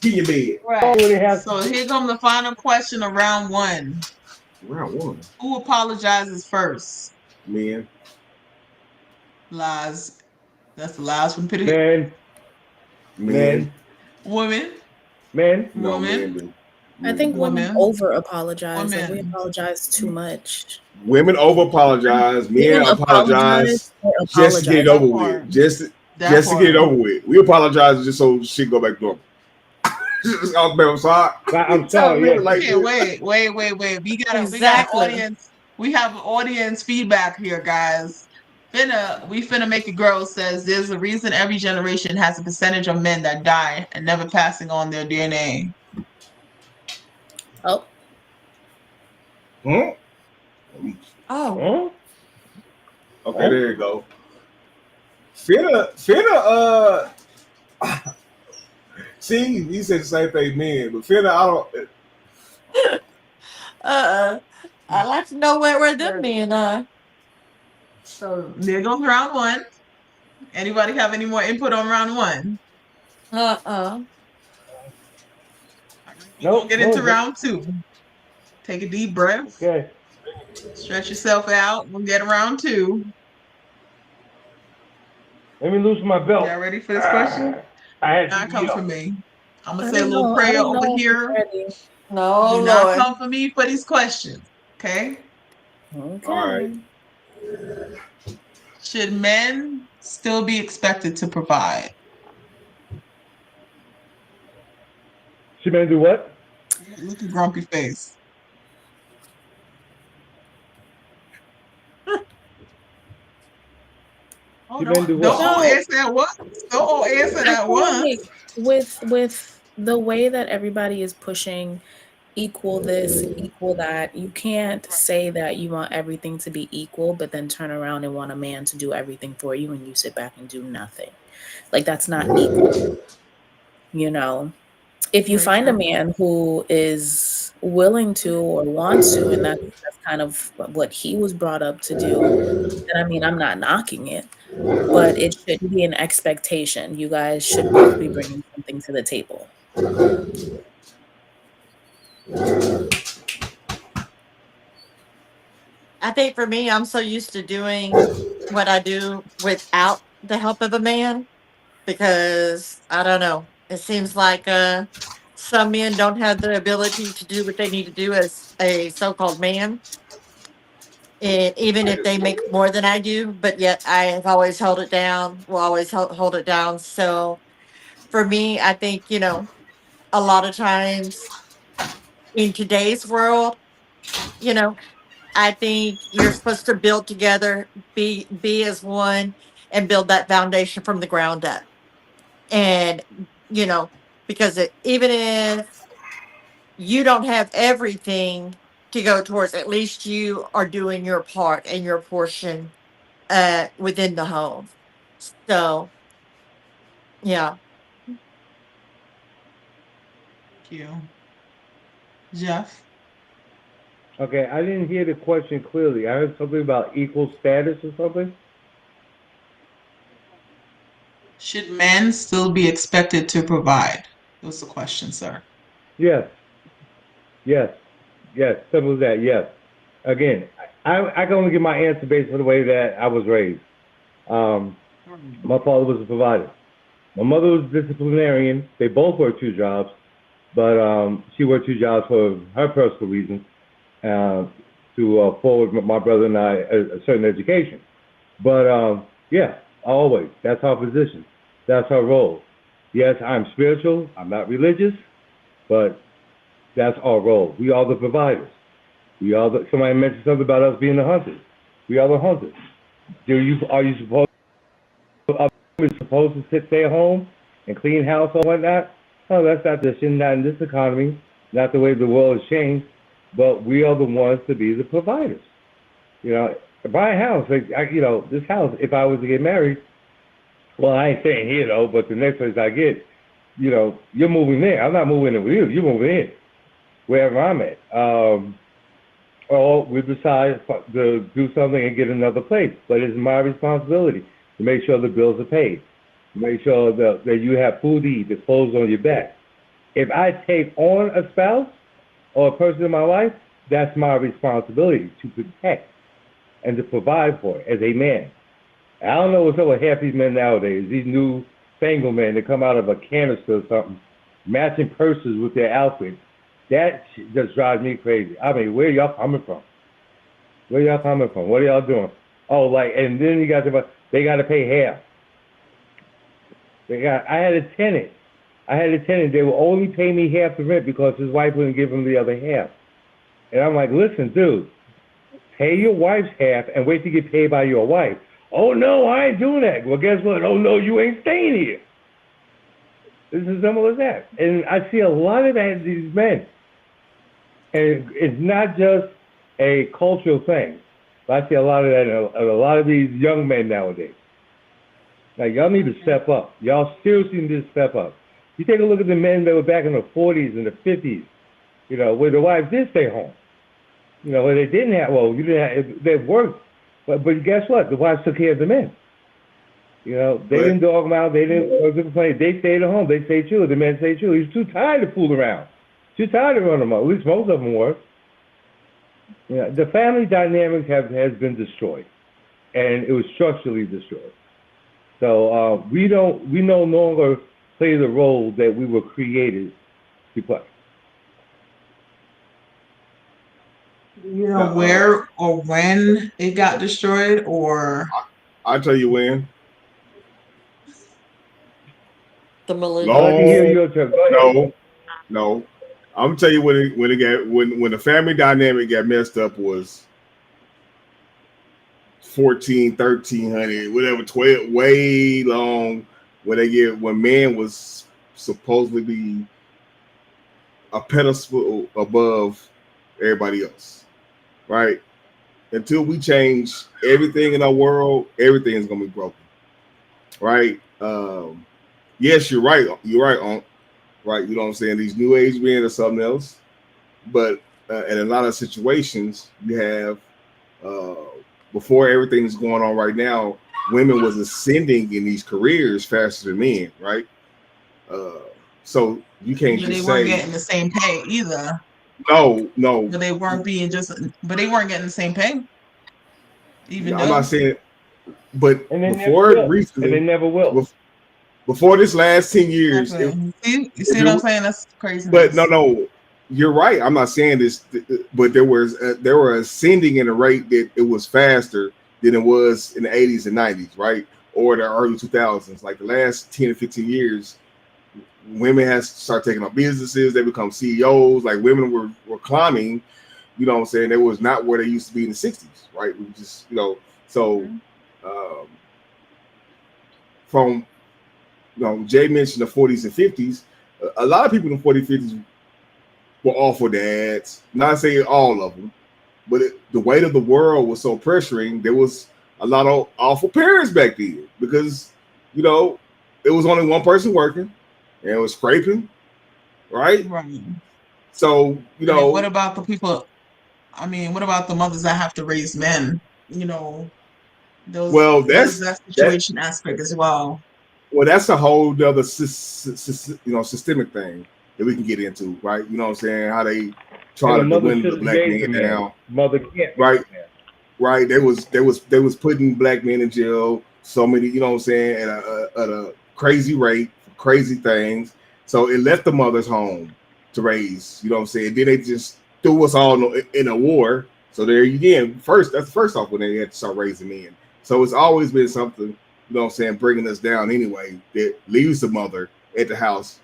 [SPEAKER 4] Get in your bed.
[SPEAKER 1] Dog
[SPEAKER 2] Right.
[SPEAKER 1] really has
[SPEAKER 2] So here comes the final question of round one.
[SPEAKER 4] Round one.
[SPEAKER 2] Who apologizes first?
[SPEAKER 4] Men.
[SPEAKER 2] Lies. That's the last one. Pity.
[SPEAKER 1] men,
[SPEAKER 4] Men.
[SPEAKER 2] Woman.
[SPEAKER 1] men.
[SPEAKER 4] No, men
[SPEAKER 2] Woman.
[SPEAKER 4] do.
[SPEAKER 3] I think women
[SPEAKER 2] Woman.
[SPEAKER 3] over apologize. Like we
[SPEAKER 2] Woman.
[SPEAKER 3] apologize too much.
[SPEAKER 4] Women over apologize. Men
[SPEAKER 3] Women
[SPEAKER 4] apologize
[SPEAKER 3] or
[SPEAKER 4] just to get it
[SPEAKER 3] apologize.
[SPEAKER 4] over
[SPEAKER 2] That part.
[SPEAKER 4] with. Just
[SPEAKER 2] That
[SPEAKER 4] to get it
[SPEAKER 2] part.
[SPEAKER 4] over with. We apologize just so shit go back normal. I'm sorry.
[SPEAKER 1] I'm
[SPEAKER 4] Tell
[SPEAKER 1] sorry,
[SPEAKER 4] me
[SPEAKER 1] yeah.
[SPEAKER 4] like
[SPEAKER 2] Okay,
[SPEAKER 4] this.
[SPEAKER 2] wait. We got an
[SPEAKER 5] Exactly.
[SPEAKER 2] audience. We have audience feedback here, guys. We finna make a girl says there's a reason every generation has a percentage of men that die and never passing on their DNA.
[SPEAKER 3] Oh,
[SPEAKER 4] Huh?
[SPEAKER 5] Oh,
[SPEAKER 1] Huh?
[SPEAKER 4] Okay, there you go. Finna, see, he said the same thing, men, but Finna, I don't.
[SPEAKER 5] I'd like to know where them men are.
[SPEAKER 2] So there goes round one. Anybody have any more input on round one?
[SPEAKER 5] Uh-uh.
[SPEAKER 2] We're gonna
[SPEAKER 1] Nope,
[SPEAKER 2] get
[SPEAKER 1] no,
[SPEAKER 2] into round two. Take a deep breath,
[SPEAKER 1] okay.
[SPEAKER 2] stretch yourself out. We'll get round two.
[SPEAKER 1] Let me loosen my belt.
[SPEAKER 2] Y'all ready for this question?
[SPEAKER 1] I had
[SPEAKER 2] Not
[SPEAKER 1] to
[SPEAKER 2] come
[SPEAKER 1] get
[SPEAKER 2] for
[SPEAKER 1] up.
[SPEAKER 2] me. I'm gonna
[SPEAKER 3] I
[SPEAKER 2] say a
[SPEAKER 3] don't
[SPEAKER 2] little
[SPEAKER 3] know. I
[SPEAKER 2] prayer
[SPEAKER 3] don't
[SPEAKER 2] over
[SPEAKER 3] know if it's
[SPEAKER 2] here.
[SPEAKER 3] ready.
[SPEAKER 5] No,
[SPEAKER 2] Do not
[SPEAKER 5] Lord.
[SPEAKER 2] come for me for these questions. Okay?
[SPEAKER 3] Okay.
[SPEAKER 4] All right.
[SPEAKER 2] Should men still be expected to provide?
[SPEAKER 1] She better do what?
[SPEAKER 2] Look at grumpy face. Oh,
[SPEAKER 1] She better do
[SPEAKER 2] don't
[SPEAKER 1] what?
[SPEAKER 2] all
[SPEAKER 3] No,
[SPEAKER 2] answer that once. Don't all answer
[SPEAKER 3] I
[SPEAKER 2] that
[SPEAKER 3] feel
[SPEAKER 2] once.
[SPEAKER 3] like with the way that everybody is pushing equal this, equal that, you can't say that you want everything to be equal, but then turn around and want a man to do everything for you and you sit back and do nothing. Like that's not equal, you know. If you
[SPEAKER 2] Very
[SPEAKER 3] find a
[SPEAKER 2] true.
[SPEAKER 3] man who is willing to or wants to, and that's kind of what he was brought up to do, then I mean, I'm not knocking it, but it shouldn't be an expectation. You guys should both be bringing something to the table.
[SPEAKER 5] I think for me, I'm so used to doing what I do without the help of a man because I don't know. It seems like some men don't have the ability to do what they need to do as a so-called man. And even if they make more than I do, but yet I have always held it down, will always hold it down. So for me, I think, a lot of times in today's world, you know, I think you're supposed to build together, be as one, and build that foundation from the ground up. And you know, because even if you don't have everything to go towards, at least you are doing your part and your portion within the home. So yeah,
[SPEAKER 2] Thank you. Jeff?
[SPEAKER 1] Okay, I didn't hear the question clearly. I heard something about equal status or something.
[SPEAKER 2] Should men still be expected to provide? Was the question, sir.
[SPEAKER 1] Yes, yes, yes. Simple as that. Yes. Again, I can only give my answer based on the way that I was raised. My father was a provider. My mother was a disciplinarian. They both worked two jobs, but she worked two jobs for her personal reasons to forward my brother and I a certain education. But yeah, always. That's our position. That's our role. Yes, I'm spiritual. I'm not religious, but that's our role. We are the providers. We are the. Somebody mentioned something about us being the hunters. We are the hunters. Are you supposed to stay at home and clean house or whatnot? No, that's not the shit. Not in this economy. Not the way the world has changed. But we are the ones to be the providers. You know, buy a house. Like this house. If I was to get married, well, I ain't staying here though. But the next place I get, you're moving there. I'm not moving in with you. You're moving in wherever I'm at. Or we decide to do something and get another place. But it's my responsibility to make sure the bills are paid, to make sure that you have food to eat, the clothes on your back. If I take on a spouse or a person in my life, that's my responsibility to protect and to provide for it as a man. I don't know what's up with half these men nowadays, these new fangled men that come out of a canister or something, matching purses with their outfits. That just drives me crazy. I mean, where y'all coming from? Where y'all coming from? What are y'all doing? Oh, and then you got they got to pay half. I had a tenant. They will only pay me half the rent because his wife wouldn't give him the other half. And I'm like, listen, dude, pay your wife's half and wait to get paid by your wife. Oh, no, I ain't doing that. Well, guess what? Oh, no, you ain't staying here. It's as simple as that. And I see a lot of that in these men. And it's not just a cultural thing. But I see a lot of that in a lot of these young men nowadays. Like, y'all need to step up. Y'all seriously need to step up. You take a look at the men that were back in the 40s and the 50s, where the wives did stay home. Where they didn't have, they worked. But guess what? The wives took care of the men. They didn't dog them out. They didn't complain. They stayed at home. They stayed true. The men stayed true. He was too tired to fool around. Too tired to run them up. At least most of them were. The family dynamic has been destroyed, and it was structurally destroyed. So we no longer play the role that we were created to play.
[SPEAKER 2] Where or when it got destroyed, or
[SPEAKER 4] I'll tell you when.
[SPEAKER 5] The millennium.
[SPEAKER 1] I'd like to hear your turn. Go ahead.
[SPEAKER 4] No. I'm gonna tell you when the family dynamic got messed up was 1300, whatever, 12, way long. When man was supposedly be a pedestal above everybody else, right? Until we change everything in our world, everything is gonna be broken, right? Yes, you're right. You're right, Unc. Right, you know what I'm saying? These new age men or something else, but in a lot of situations, you have before everything is going on right now, women was ascending in these careers faster than men, right? So you can't just
[SPEAKER 2] they weren't getting the same pay either.
[SPEAKER 4] No.
[SPEAKER 2] But they weren't but they weren't getting the same pay. Even though
[SPEAKER 4] I'm not saying, but
[SPEAKER 1] before
[SPEAKER 4] recently,
[SPEAKER 1] and they never will.
[SPEAKER 4] Before this last 10 years,
[SPEAKER 2] you see what I'm saying? That's crazy.
[SPEAKER 4] But no, you're right. I'm not saying this, but there were ascending in a rate that it was faster than it was in the 80s and 90s, right? Or the early 2000s. Like the last 10 to 15 years, women has start taking on businesses. They become CEOs. Like women were climbing. You know what I'm saying? It was not where they used to be in the 60s, right? We just so from. Jay mentioned the 40s and 50s. A lot of people in the 40s, 50s were awful dads. Not saying all of them, but the weight of the world was so pressuring. There was a lot of awful parents back then because, it was only one person working and it was scraping right?
[SPEAKER 2] Right.
[SPEAKER 4] So you
[SPEAKER 2] I mean, what
[SPEAKER 4] know,
[SPEAKER 2] about the people? I mean, what about the mothers that have to raise men? You know, those
[SPEAKER 4] well,
[SPEAKER 2] there's
[SPEAKER 4] that's
[SPEAKER 2] that
[SPEAKER 4] that.
[SPEAKER 2] situation aspect as well.
[SPEAKER 4] Well, that's a whole other systemic thing that we can get into, right? You know what I'm saying? How they
[SPEAKER 1] And
[SPEAKER 4] try
[SPEAKER 1] the
[SPEAKER 4] to
[SPEAKER 1] mother
[SPEAKER 4] dwindle the
[SPEAKER 1] shouldn't
[SPEAKER 4] black
[SPEAKER 1] raise
[SPEAKER 4] man
[SPEAKER 1] a man.
[SPEAKER 4] down,
[SPEAKER 1] Mother can't raise
[SPEAKER 4] right?
[SPEAKER 1] a man.
[SPEAKER 4] Right? They was putting black men in jail so many, you know what I'm saying, at a crazy rate for crazy things. So it left the mothers home to raise, you know what I'm saying. Then they just threw us all in a war. So there you again. That's first off when they had to start raising men. So it's always been something, you know what I'm saying, bringing us down anyway. That leaves the mother at the house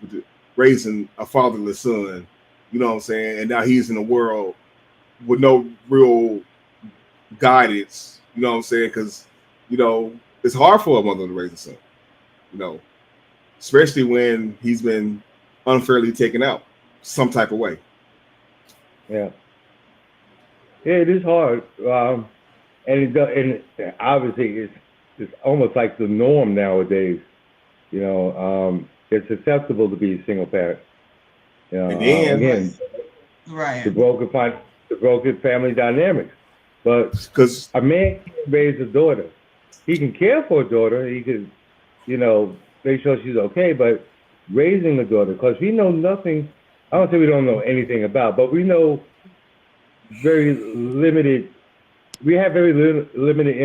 [SPEAKER 4] raising a fatherless son, you know what I'm saying, and now he's in a world with no real guidance, you know what I'm saying? Because, you know, it's hard for a mother to raise a son, you know, especially when he's been unfairly taken out some type of way.
[SPEAKER 1] Yeah. Yeah, it is hard. And and obviously it's almost like the norm nowadays. You know, it's acceptable to be a single parent. You know,
[SPEAKER 4] And then,
[SPEAKER 2] Right.
[SPEAKER 1] again, the
[SPEAKER 2] Right.
[SPEAKER 1] broken the broken family dynamics. But
[SPEAKER 4] because,
[SPEAKER 1] a man can't raise a daughter. He can care for a daughter. He can, you know, make sure she's okay. But raising a daughter, because we know nothing. I don't say we don't know anything about, but we know very limited. We have very limited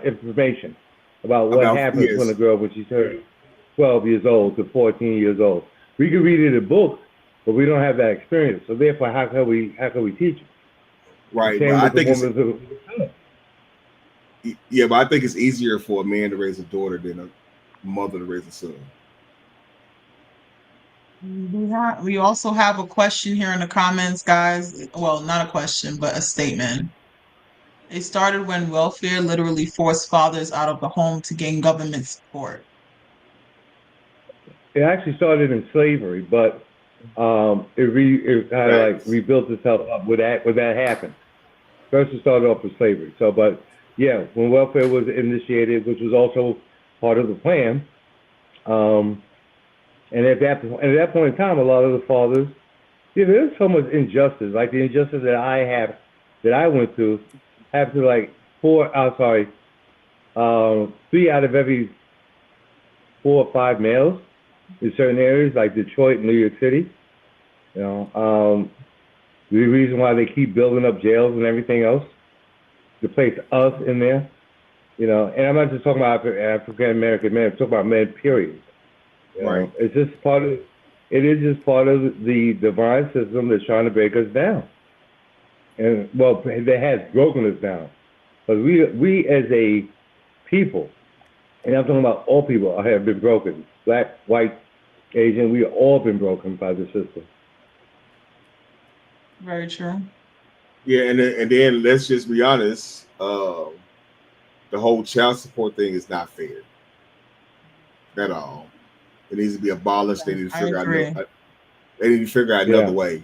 [SPEAKER 1] information about what
[SPEAKER 4] about,
[SPEAKER 1] happens when a
[SPEAKER 4] yes,
[SPEAKER 1] girl when she's 12 years old to 14 years old. We can read it in books, but we don't have that experience. So therefore, how can we teach it? The
[SPEAKER 4] right. But
[SPEAKER 1] same
[SPEAKER 4] I
[SPEAKER 1] with the
[SPEAKER 4] think it's,
[SPEAKER 1] woman.
[SPEAKER 4] yeah, but I think it's easier for a man to raise a daughter than a mother to raise a son.
[SPEAKER 2] We also have a question here in the comments, guys. Well, not a question, but a statement. It started when welfare literally forced fathers out of the home to gain government support.
[SPEAKER 1] It actually started in slavery, but it kind of like
[SPEAKER 4] Facts.
[SPEAKER 1] rebuilt itself up when that happened. First, it started off with slavery. So, but yeah, when welfare was initiated, which was also part of the plan, um, and at that point in time, a lot of the fathers, yeah, there's so much injustice, like the injustice that I went through, have to like three out of every 4 or 5 males in certain areas, like Detroit and New York City. You know, the reason why they keep building up jails and everything else to place us in there. You know, and I'm not just talking about African American men. I'm talking about men, period. You
[SPEAKER 4] Right.
[SPEAKER 1] know, it is just part of the divine system that's trying to break us down. And well, that has broken us down. But we as a people, and I'm talking about all people, have been broken. Black, white, Asian, we have all been broken by the system.
[SPEAKER 2] Very true.
[SPEAKER 4] Yeah, and then let's just be honest. The whole child support thing is not fair at all. It needs to be abolished. They need to
[SPEAKER 2] I
[SPEAKER 4] figure out
[SPEAKER 2] agree.
[SPEAKER 4] they need to figure out another
[SPEAKER 1] Yeah,
[SPEAKER 4] way.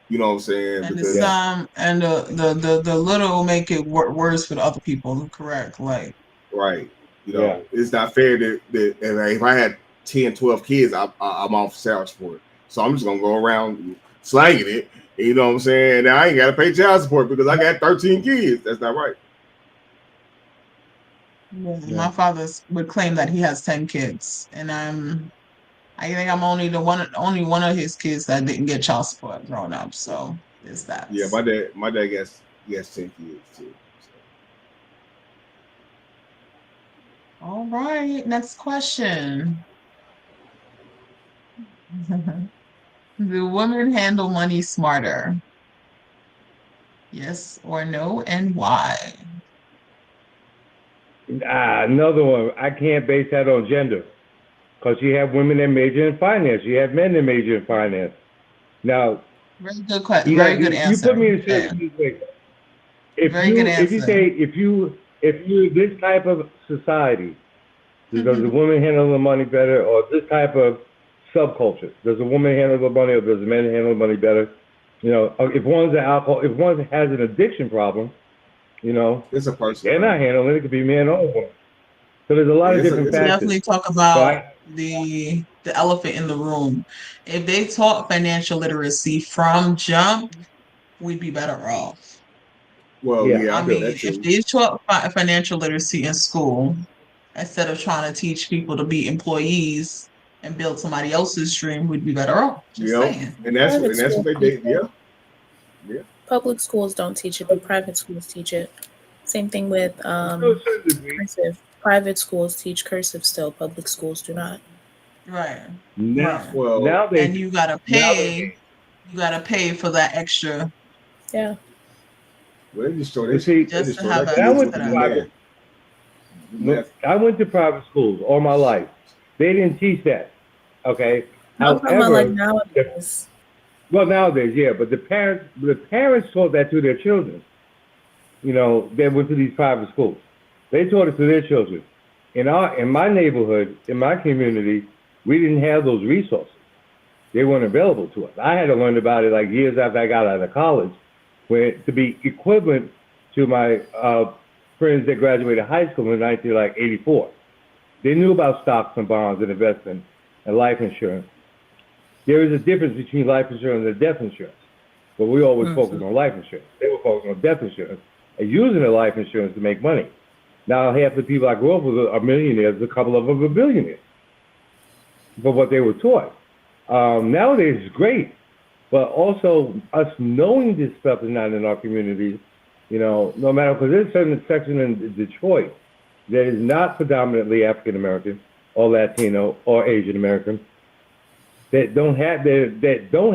[SPEAKER 4] You know what I'm saying?
[SPEAKER 2] And it's
[SPEAKER 1] yeah.
[SPEAKER 4] Because
[SPEAKER 2] and the little make it worse for the other people. Correct. Like
[SPEAKER 4] right, you
[SPEAKER 1] Yeah.
[SPEAKER 4] know, it's not fair that if I had 10, 12 kids, I'm off child support. So I'm just gonna go around slanging it. You know what I'm saying? Now I ain't gotta pay child support because I got 13 kids. That's not right.
[SPEAKER 1] Yeah.
[SPEAKER 2] my father would claim that he has 10 kids, and I think I'm only one of his kids that didn't get child support growing up. So there's that.
[SPEAKER 4] Yeah, my dad gets 10 kids too. So.
[SPEAKER 2] All right. Next question. Do women handle money smarter? Yes or no, and why?
[SPEAKER 1] Another one. I can't base that on gender because you have women that major in finance. You have men that major in finance. Now,
[SPEAKER 2] Very good question. Very good
[SPEAKER 1] you
[SPEAKER 2] answer.
[SPEAKER 1] put me in a
[SPEAKER 2] Yeah.
[SPEAKER 1] situation.
[SPEAKER 2] Very good
[SPEAKER 1] If you
[SPEAKER 2] answer.
[SPEAKER 1] say if you this type of society, does a woman handle the money better, or this type of subculture, does a woman handle the money, or does a man handle the money better? You know, if one has an addiction problem, you know,
[SPEAKER 4] It's a personal
[SPEAKER 1] they're not
[SPEAKER 4] thing.
[SPEAKER 1] handling it. It could be man or woman. So there's a lot
[SPEAKER 4] Yeah,
[SPEAKER 1] of different
[SPEAKER 4] it's
[SPEAKER 2] We
[SPEAKER 4] a
[SPEAKER 1] factors.
[SPEAKER 2] definitely talk
[SPEAKER 1] So
[SPEAKER 2] about the the elephant in the room. If they taught financial literacy from jump, we'd be better off.
[SPEAKER 4] Well,
[SPEAKER 1] Yeah.
[SPEAKER 4] yeah, I
[SPEAKER 2] I
[SPEAKER 4] feel
[SPEAKER 2] mean,
[SPEAKER 4] that
[SPEAKER 2] if
[SPEAKER 4] too.
[SPEAKER 2] they taught financial literacy in school, instead of trying to teach people to be employees and build somebody else's dream, we'd be better off. Just
[SPEAKER 4] Yep,
[SPEAKER 2] saying.
[SPEAKER 3] Private
[SPEAKER 4] and that's what
[SPEAKER 3] schools
[SPEAKER 4] they
[SPEAKER 3] teach
[SPEAKER 4] did.
[SPEAKER 3] it.
[SPEAKER 4] Yeah, yeah.
[SPEAKER 3] Public schools don't teach it, but private schools teach it. Same thing with
[SPEAKER 1] To a certain degree.
[SPEAKER 3] cursive. Private schools teach cursive still. Public schools do not.
[SPEAKER 2] Right.
[SPEAKER 1] Now,
[SPEAKER 2] Right.
[SPEAKER 4] Well,
[SPEAKER 1] now
[SPEAKER 2] And
[SPEAKER 1] they, now they,
[SPEAKER 2] you gotta pay for that extra
[SPEAKER 3] Yeah.
[SPEAKER 4] they just throw
[SPEAKER 1] but see,
[SPEAKER 4] they
[SPEAKER 2] just
[SPEAKER 4] just
[SPEAKER 2] to
[SPEAKER 4] throw
[SPEAKER 2] have
[SPEAKER 4] their
[SPEAKER 1] when I
[SPEAKER 2] access
[SPEAKER 4] kids
[SPEAKER 1] went
[SPEAKER 2] to
[SPEAKER 4] with the
[SPEAKER 1] to
[SPEAKER 4] new
[SPEAKER 2] that.
[SPEAKER 1] private,
[SPEAKER 4] man.
[SPEAKER 1] look,
[SPEAKER 4] Math.
[SPEAKER 1] I went to private schools all my life. They didn't teach that. Okay.
[SPEAKER 3] No, I'm talking about like
[SPEAKER 1] However,
[SPEAKER 3] nowadays.
[SPEAKER 1] well, nowadays, yeah, but the parents taught that to their children. You know, they went to these private schools. They taught it to their children. In my neighborhood, in my community, we didn't have those resources. They weren't available to us. I had to learn about it like years after I got out of college, where to be equivalent to my friends that graduated high school in 1984. They knew about stocks and bonds and investment and life insurance. There is a difference between life insurance and death insurance. But we always focus on life insurance. They were focused on death insurance and using the life insurance to make money. Now half the people I grew up with are millionaires, a couple of them are billionaires for what they were taught. Nowadays it's great, but also us knowing this stuff is not in our communities, you know, no matter, because there's a certain section in Detroit that is not predominantly African American or Latino or Asian American that don't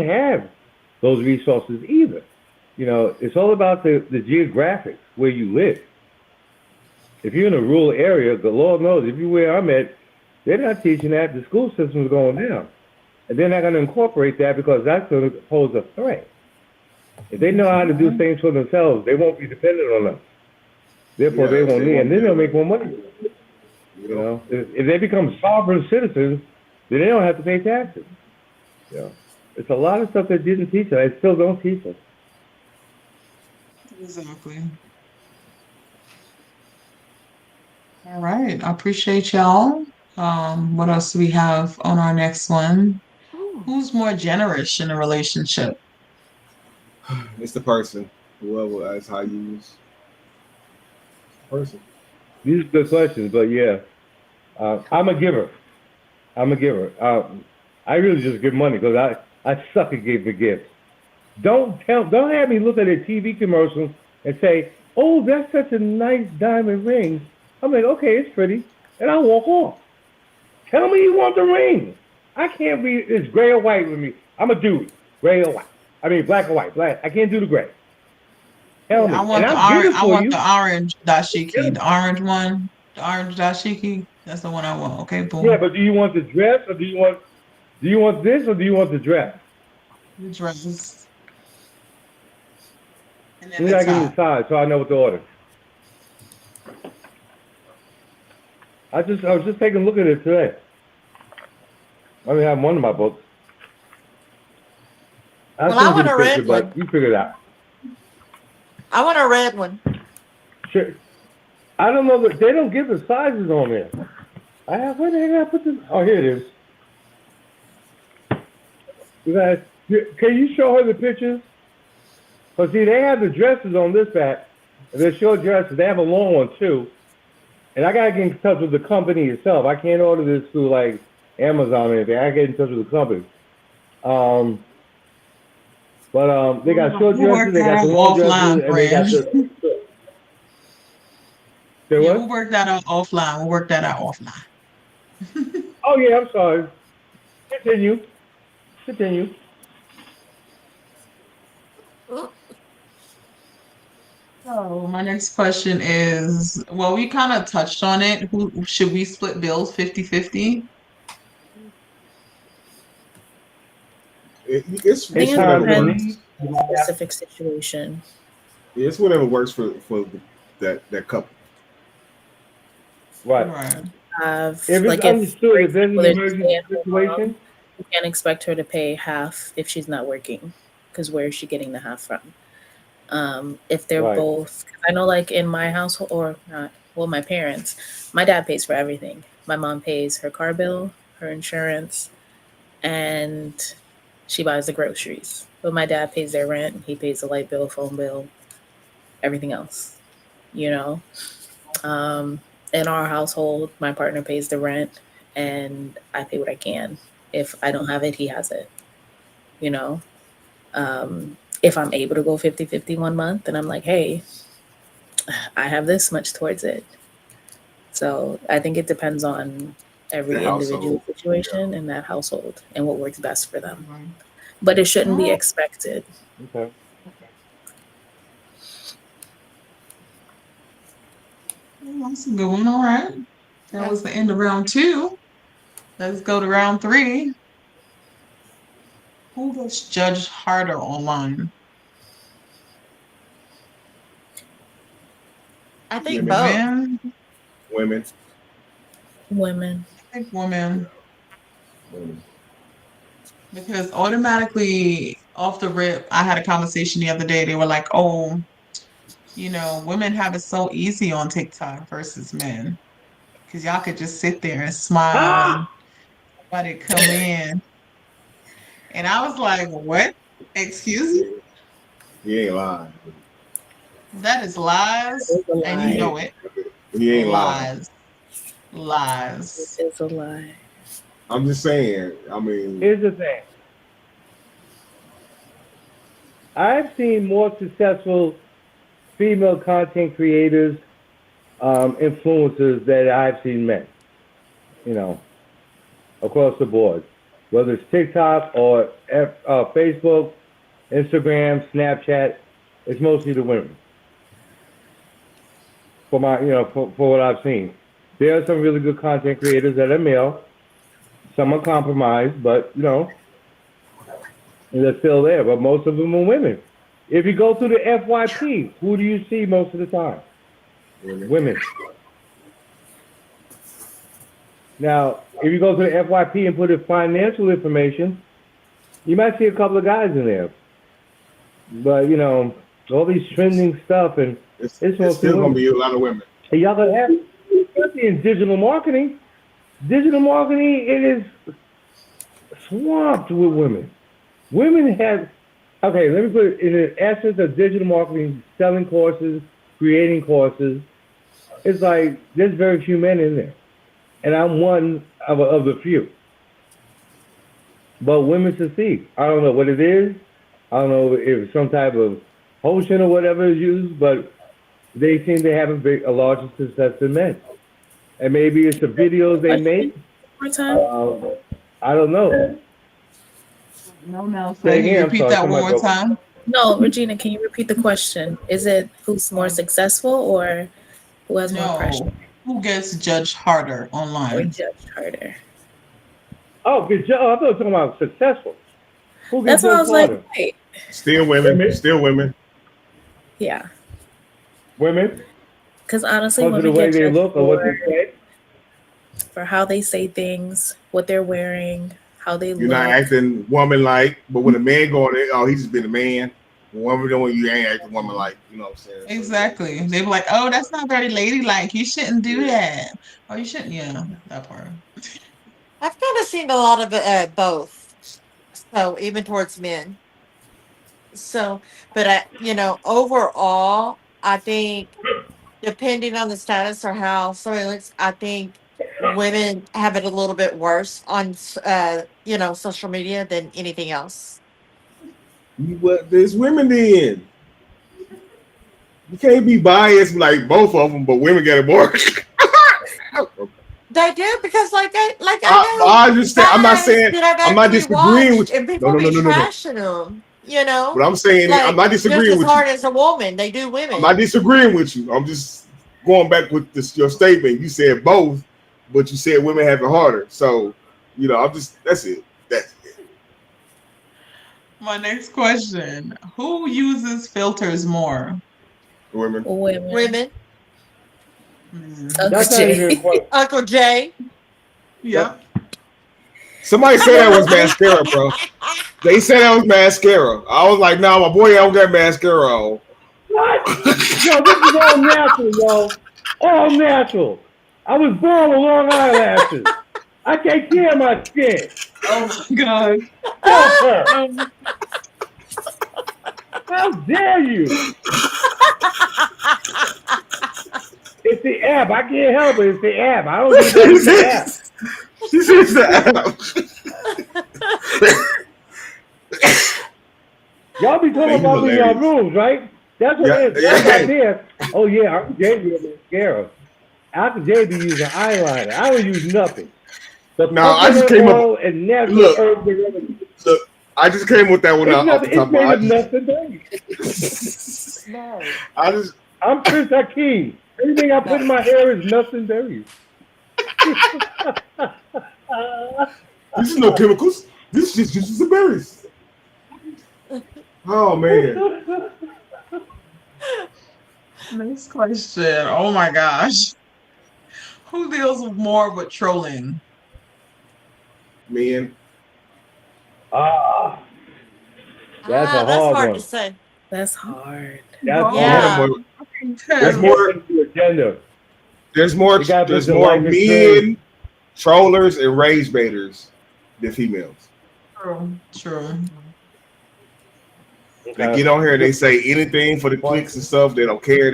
[SPEAKER 1] have those resources either. You know, it's all about the geographics where you live. If you're in a rural area, the Lord knows, if you're where I'm at, they're not teaching that. The school system's going down. And they're not going to incorporate that because that's going to pose a threat. If they know how to do things for themselves, they won't be dependent on us. Therefore, they
[SPEAKER 4] Yeah,
[SPEAKER 1] won't
[SPEAKER 4] they
[SPEAKER 1] need,
[SPEAKER 4] won't
[SPEAKER 1] and then
[SPEAKER 4] be
[SPEAKER 1] they'll
[SPEAKER 4] able
[SPEAKER 1] make
[SPEAKER 4] to,
[SPEAKER 1] more money.
[SPEAKER 4] you
[SPEAKER 1] You
[SPEAKER 4] know.
[SPEAKER 1] know, if they become sovereign citizens, then they don't have to pay taxes. You know, it's a lot of stuff that didn't teach us. I still don't teach us.
[SPEAKER 2] Exactly. All right. I appreciate y'all. What else do we have on our next one? Who's more generous in a relationship?
[SPEAKER 4] It's the person. Whoever that's how you use person.
[SPEAKER 1] These are good questions, but yeah, I'm a giver. I'm a giver. I really just give money because I suck at giving gifts. Don't have me look at a TV commercial and say, "Oh, that's such a nice diamond ring." I'm like, "Okay, it's pretty," and I walk off. Tell me you want the ring. I can't read. It's gray or white with me. I'm a dude. Gray or white. I mean, black or white. Black. I can't do the gray. Tell
[SPEAKER 2] Yeah,
[SPEAKER 1] me, and I'll get it
[SPEAKER 2] I
[SPEAKER 1] for
[SPEAKER 2] want
[SPEAKER 1] you.
[SPEAKER 2] the orange
[SPEAKER 1] Get
[SPEAKER 2] dashiki,
[SPEAKER 1] it.
[SPEAKER 2] the orange one, the orange dashiki. That's the one I want. Okay,
[SPEAKER 1] Yeah,
[SPEAKER 2] boom.
[SPEAKER 1] but do you want the dress or do you want this or do you want the dress?
[SPEAKER 2] The dresses. And then
[SPEAKER 1] You
[SPEAKER 2] the
[SPEAKER 1] gotta give me
[SPEAKER 2] top.
[SPEAKER 1] the size so I know what to order. I was just taking a look at it today. I only have one in my books. I'll
[SPEAKER 5] Well, I
[SPEAKER 1] send you
[SPEAKER 5] want
[SPEAKER 1] the
[SPEAKER 5] a
[SPEAKER 1] picture,
[SPEAKER 5] red one.
[SPEAKER 1] but you figure it out.
[SPEAKER 5] I want a red one.
[SPEAKER 1] Sure. I don't know that they don't give the sizes on there. Where the heck I put this? Oh, here it is. Can you show her the pictures? Cause see, they have the dresses on this back. And they're short dresses. They have a long one too. And I gotta get in touch with the company itself. I can't order this through like Amazon or anything. I get in touch with the company. Um, but they got short
[SPEAKER 2] We'll
[SPEAKER 1] dresses,
[SPEAKER 2] work
[SPEAKER 1] they
[SPEAKER 2] that
[SPEAKER 1] got the
[SPEAKER 2] out
[SPEAKER 1] long dresses,
[SPEAKER 2] offline,
[SPEAKER 1] and they
[SPEAKER 2] friend.
[SPEAKER 1] got the. Say
[SPEAKER 2] Yeah, we'll
[SPEAKER 1] what?
[SPEAKER 2] work that out offline. We'll work that out offline.
[SPEAKER 1] Oh yeah, I'm sorry. Continue. Continue.
[SPEAKER 2] So my next question is, well, we kind of touched on it. Who should we split bills 50-50?
[SPEAKER 4] It's
[SPEAKER 3] I think
[SPEAKER 1] In
[SPEAKER 4] it's
[SPEAKER 3] it
[SPEAKER 4] whatever
[SPEAKER 1] times of
[SPEAKER 3] depends
[SPEAKER 1] need,
[SPEAKER 4] works.
[SPEAKER 3] on the specific situation.
[SPEAKER 4] It's whatever works for that couple.
[SPEAKER 1] right.
[SPEAKER 2] Right.
[SPEAKER 1] If it's
[SPEAKER 3] Like if,
[SPEAKER 1] understood,
[SPEAKER 3] for
[SPEAKER 1] if there's
[SPEAKER 3] example,
[SPEAKER 1] an
[SPEAKER 3] there's a
[SPEAKER 1] emergency
[SPEAKER 3] stay-at-home mom,
[SPEAKER 1] situation,
[SPEAKER 3] you can't expect her to pay half if she's not working, because where is she getting the half from? If they're
[SPEAKER 1] right.
[SPEAKER 3] both, I know, like in my household, or not, well, my parents, my dad pays for everything. My mom pays her car bill, her insurance, and she buys the groceries. But my dad pays their rent, he pays the light bill, phone bill, everything else, you know? In our household, my partner pays the rent and I pay what I can. If I don't have it, he has it, you know? If I'm able to go 50-50 one month, then I'm like, hey, I have this much towards it. So I think it depends on
[SPEAKER 4] The
[SPEAKER 3] every individual
[SPEAKER 4] household.
[SPEAKER 3] situation in that household and what works best for them.
[SPEAKER 2] Right.
[SPEAKER 3] But it shouldn't be
[SPEAKER 2] Oh,
[SPEAKER 3] expected.
[SPEAKER 1] Okay.
[SPEAKER 2] that's a good one. All right. That was the end of round 2. Let's go to round 3. Who gets judged harder online?
[SPEAKER 5] I think
[SPEAKER 4] Women.
[SPEAKER 5] both.
[SPEAKER 2] Men?
[SPEAKER 4] Women.
[SPEAKER 3] Women.
[SPEAKER 2] I think women.
[SPEAKER 4] Women.
[SPEAKER 2] Because automatically off the rip, I had a conversation the other day. They were like, oh, women have it so easy on TikTok versus men. Because y'all could just sit there and smile
[SPEAKER 1] Ah!
[SPEAKER 2] and somebody come in. And I was like, what? Excuse me?
[SPEAKER 4] He ain't lying.
[SPEAKER 2] That is lies.
[SPEAKER 3] It's a
[SPEAKER 2] And you
[SPEAKER 4] He
[SPEAKER 3] lie.
[SPEAKER 2] know
[SPEAKER 4] ain't,
[SPEAKER 2] it.
[SPEAKER 4] he ain't lying.
[SPEAKER 2] Lies. Lies.
[SPEAKER 3] It's a lie.
[SPEAKER 4] I'm just saying. I mean,
[SPEAKER 1] Here's the thing. I've seen more successful female content creators, influencers that I've seen men, across the board. Whether it's TikTok or Facebook, Instagram, Snapchat, it's mostly the women. For what I've seen. There are some really good content creators that are male. Some are compromised, but, they're still there. But most of them are women. If you go through the FYP, who do you see most of the time? Women. Now, if you go to the FYP and put in financial information, you might see a couple of guys in there. But, all these trending stuff, and
[SPEAKER 4] it's
[SPEAKER 1] mostly
[SPEAKER 4] still going
[SPEAKER 1] women.
[SPEAKER 4] to be a lot of women.
[SPEAKER 1] And y'all gonna have, especially in digital marketing. Digital marketing, it is swamped with women. Women have, okay, let me put it in the essence of digital marketing, selling courses, creating courses. It's like there's very few men in there, and I'm one of the few. But women succeed. I don't know what it is. I don't know if some type of potion or whatever is used, but they seem to have a larger success than men. And maybe it's the videos they make.
[SPEAKER 3] More time?
[SPEAKER 1] I don't know.
[SPEAKER 2] No.
[SPEAKER 1] Say
[SPEAKER 2] Can you
[SPEAKER 1] again. I'm
[SPEAKER 2] repeat
[SPEAKER 1] sorry.
[SPEAKER 2] that one
[SPEAKER 1] Somebody
[SPEAKER 2] more
[SPEAKER 1] broke.
[SPEAKER 2] time?
[SPEAKER 3] No, Regina, can you repeat the question? Is it who's more successful or who has more pressure
[SPEAKER 2] No. Who gets judged harder
[SPEAKER 3] or
[SPEAKER 2] online?
[SPEAKER 3] judged harder?
[SPEAKER 1] Oh, good job. I thought you were talking about successful. Who gets
[SPEAKER 3] That's why I
[SPEAKER 1] judged
[SPEAKER 3] was like,
[SPEAKER 1] harder?
[SPEAKER 3] wait.
[SPEAKER 4] Still women.
[SPEAKER 1] Women.
[SPEAKER 4] Still women.
[SPEAKER 3] Yeah.
[SPEAKER 1] Women.
[SPEAKER 3] Because honestly,
[SPEAKER 1] Because of the
[SPEAKER 3] women
[SPEAKER 1] way
[SPEAKER 3] get
[SPEAKER 1] they
[SPEAKER 3] judged
[SPEAKER 1] look or what they say.
[SPEAKER 3] for how they say things, what they're wearing, how they
[SPEAKER 4] You're not
[SPEAKER 3] look.
[SPEAKER 4] acting woman like, but when a man going there, oh, he's just been a man. When woman doing, you ain't acting woman like. You know what I'm saying?
[SPEAKER 2] Exactly. They be like, oh, that's not very ladylike. You shouldn't do that. Or you shouldn't, yeah, that part.
[SPEAKER 5] I've kind of seen a lot of both. So even towards men. So, but overall, I think depending on the status or how somebody looks, I think women have it a little bit worse on, social media than anything else.
[SPEAKER 4] What there's women then. You can't be biased like both of them, but women get it more.
[SPEAKER 5] They do because, like I
[SPEAKER 4] I
[SPEAKER 5] know
[SPEAKER 4] understand. I'm not
[SPEAKER 5] guys
[SPEAKER 4] saying
[SPEAKER 5] that I've
[SPEAKER 4] I'm not
[SPEAKER 5] actually
[SPEAKER 4] disagreeing
[SPEAKER 5] watched,
[SPEAKER 4] with you.
[SPEAKER 5] and
[SPEAKER 4] No,
[SPEAKER 5] people
[SPEAKER 4] no, no,
[SPEAKER 5] be
[SPEAKER 4] no, no, no.
[SPEAKER 5] trashing them.
[SPEAKER 4] What I'm saying is I'm
[SPEAKER 5] Like
[SPEAKER 4] not
[SPEAKER 5] just
[SPEAKER 4] disagreeing
[SPEAKER 5] as
[SPEAKER 4] with you.
[SPEAKER 5] hard as a woman, they do
[SPEAKER 4] I'm not
[SPEAKER 5] women.
[SPEAKER 4] disagreeing with you. I'm just going back with your statement. You said both, but you said women have it harder. So, I'm just that's it. That's it.
[SPEAKER 2] My next question. Who uses filters more?
[SPEAKER 4] Women.
[SPEAKER 3] Women.
[SPEAKER 5] Women,
[SPEAKER 2] Men.
[SPEAKER 3] Uncle
[SPEAKER 1] That's not even a
[SPEAKER 3] Jay.
[SPEAKER 1] question.
[SPEAKER 5] Uncle Jay.
[SPEAKER 2] Yep.
[SPEAKER 4] Somebody said that was mascara, bro. They said that was mascara. I was like, nah, my boy, I don't got mascara on.
[SPEAKER 1] What? Yo, this is all natural, yo. All natural. I was born with long eyelashes. I take care of my skin.
[SPEAKER 2] Oh my God.
[SPEAKER 1] Fuck her.
[SPEAKER 2] Um,
[SPEAKER 1] How dare you? It's the app. I can't help it. It's the app. I don't do nothing with the app.
[SPEAKER 4] She says the app.
[SPEAKER 1] Y'all be talking
[SPEAKER 4] Man, you
[SPEAKER 1] about me in y'all
[SPEAKER 4] hilarious.
[SPEAKER 1] rooms, right? That's what
[SPEAKER 4] Yeah,
[SPEAKER 1] it is.
[SPEAKER 4] yeah.
[SPEAKER 1] I'm out there. Oh yeah, Uncle J be a mascara. Uncle J be using eyeliner. I don't use nothing. The
[SPEAKER 4] Now I just
[SPEAKER 1] coconut
[SPEAKER 4] came up.
[SPEAKER 1] oil and natural
[SPEAKER 4] Look,
[SPEAKER 1] herbs and remedies.
[SPEAKER 4] look. I just came with that one
[SPEAKER 1] It's
[SPEAKER 4] off the
[SPEAKER 1] nothing.
[SPEAKER 4] top
[SPEAKER 1] It's
[SPEAKER 4] of my.
[SPEAKER 1] made of nuts and berries.
[SPEAKER 5] No,
[SPEAKER 4] I just.
[SPEAKER 1] I'm Prince Hakeem. Everything I put
[SPEAKER 5] no.
[SPEAKER 1] in my hair is nuts and berries.
[SPEAKER 4] This is no chemicals. This is just the berries. Oh man,
[SPEAKER 2] next question. Oh my gosh. Who deals more with trolling?
[SPEAKER 4] man.
[SPEAKER 1] Ah, that's a
[SPEAKER 5] That's
[SPEAKER 1] hard
[SPEAKER 5] hard to
[SPEAKER 1] one.
[SPEAKER 5] say.
[SPEAKER 3] That's hard.
[SPEAKER 1] That's
[SPEAKER 4] Man,
[SPEAKER 1] hard.
[SPEAKER 4] I'm
[SPEAKER 5] Yeah.
[SPEAKER 4] more-
[SPEAKER 1] There's
[SPEAKER 4] There's
[SPEAKER 2] Because
[SPEAKER 1] more
[SPEAKER 4] more.
[SPEAKER 1] things to agenda.
[SPEAKER 4] There's more.
[SPEAKER 1] You gotta put
[SPEAKER 4] There's
[SPEAKER 1] the
[SPEAKER 4] more
[SPEAKER 1] life experience.
[SPEAKER 4] men trollers and rage baiters than females.
[SPEAKER 2] true.
[SPEAKER 4] They get on here. They say anything for the clicks and stuff. They don't care.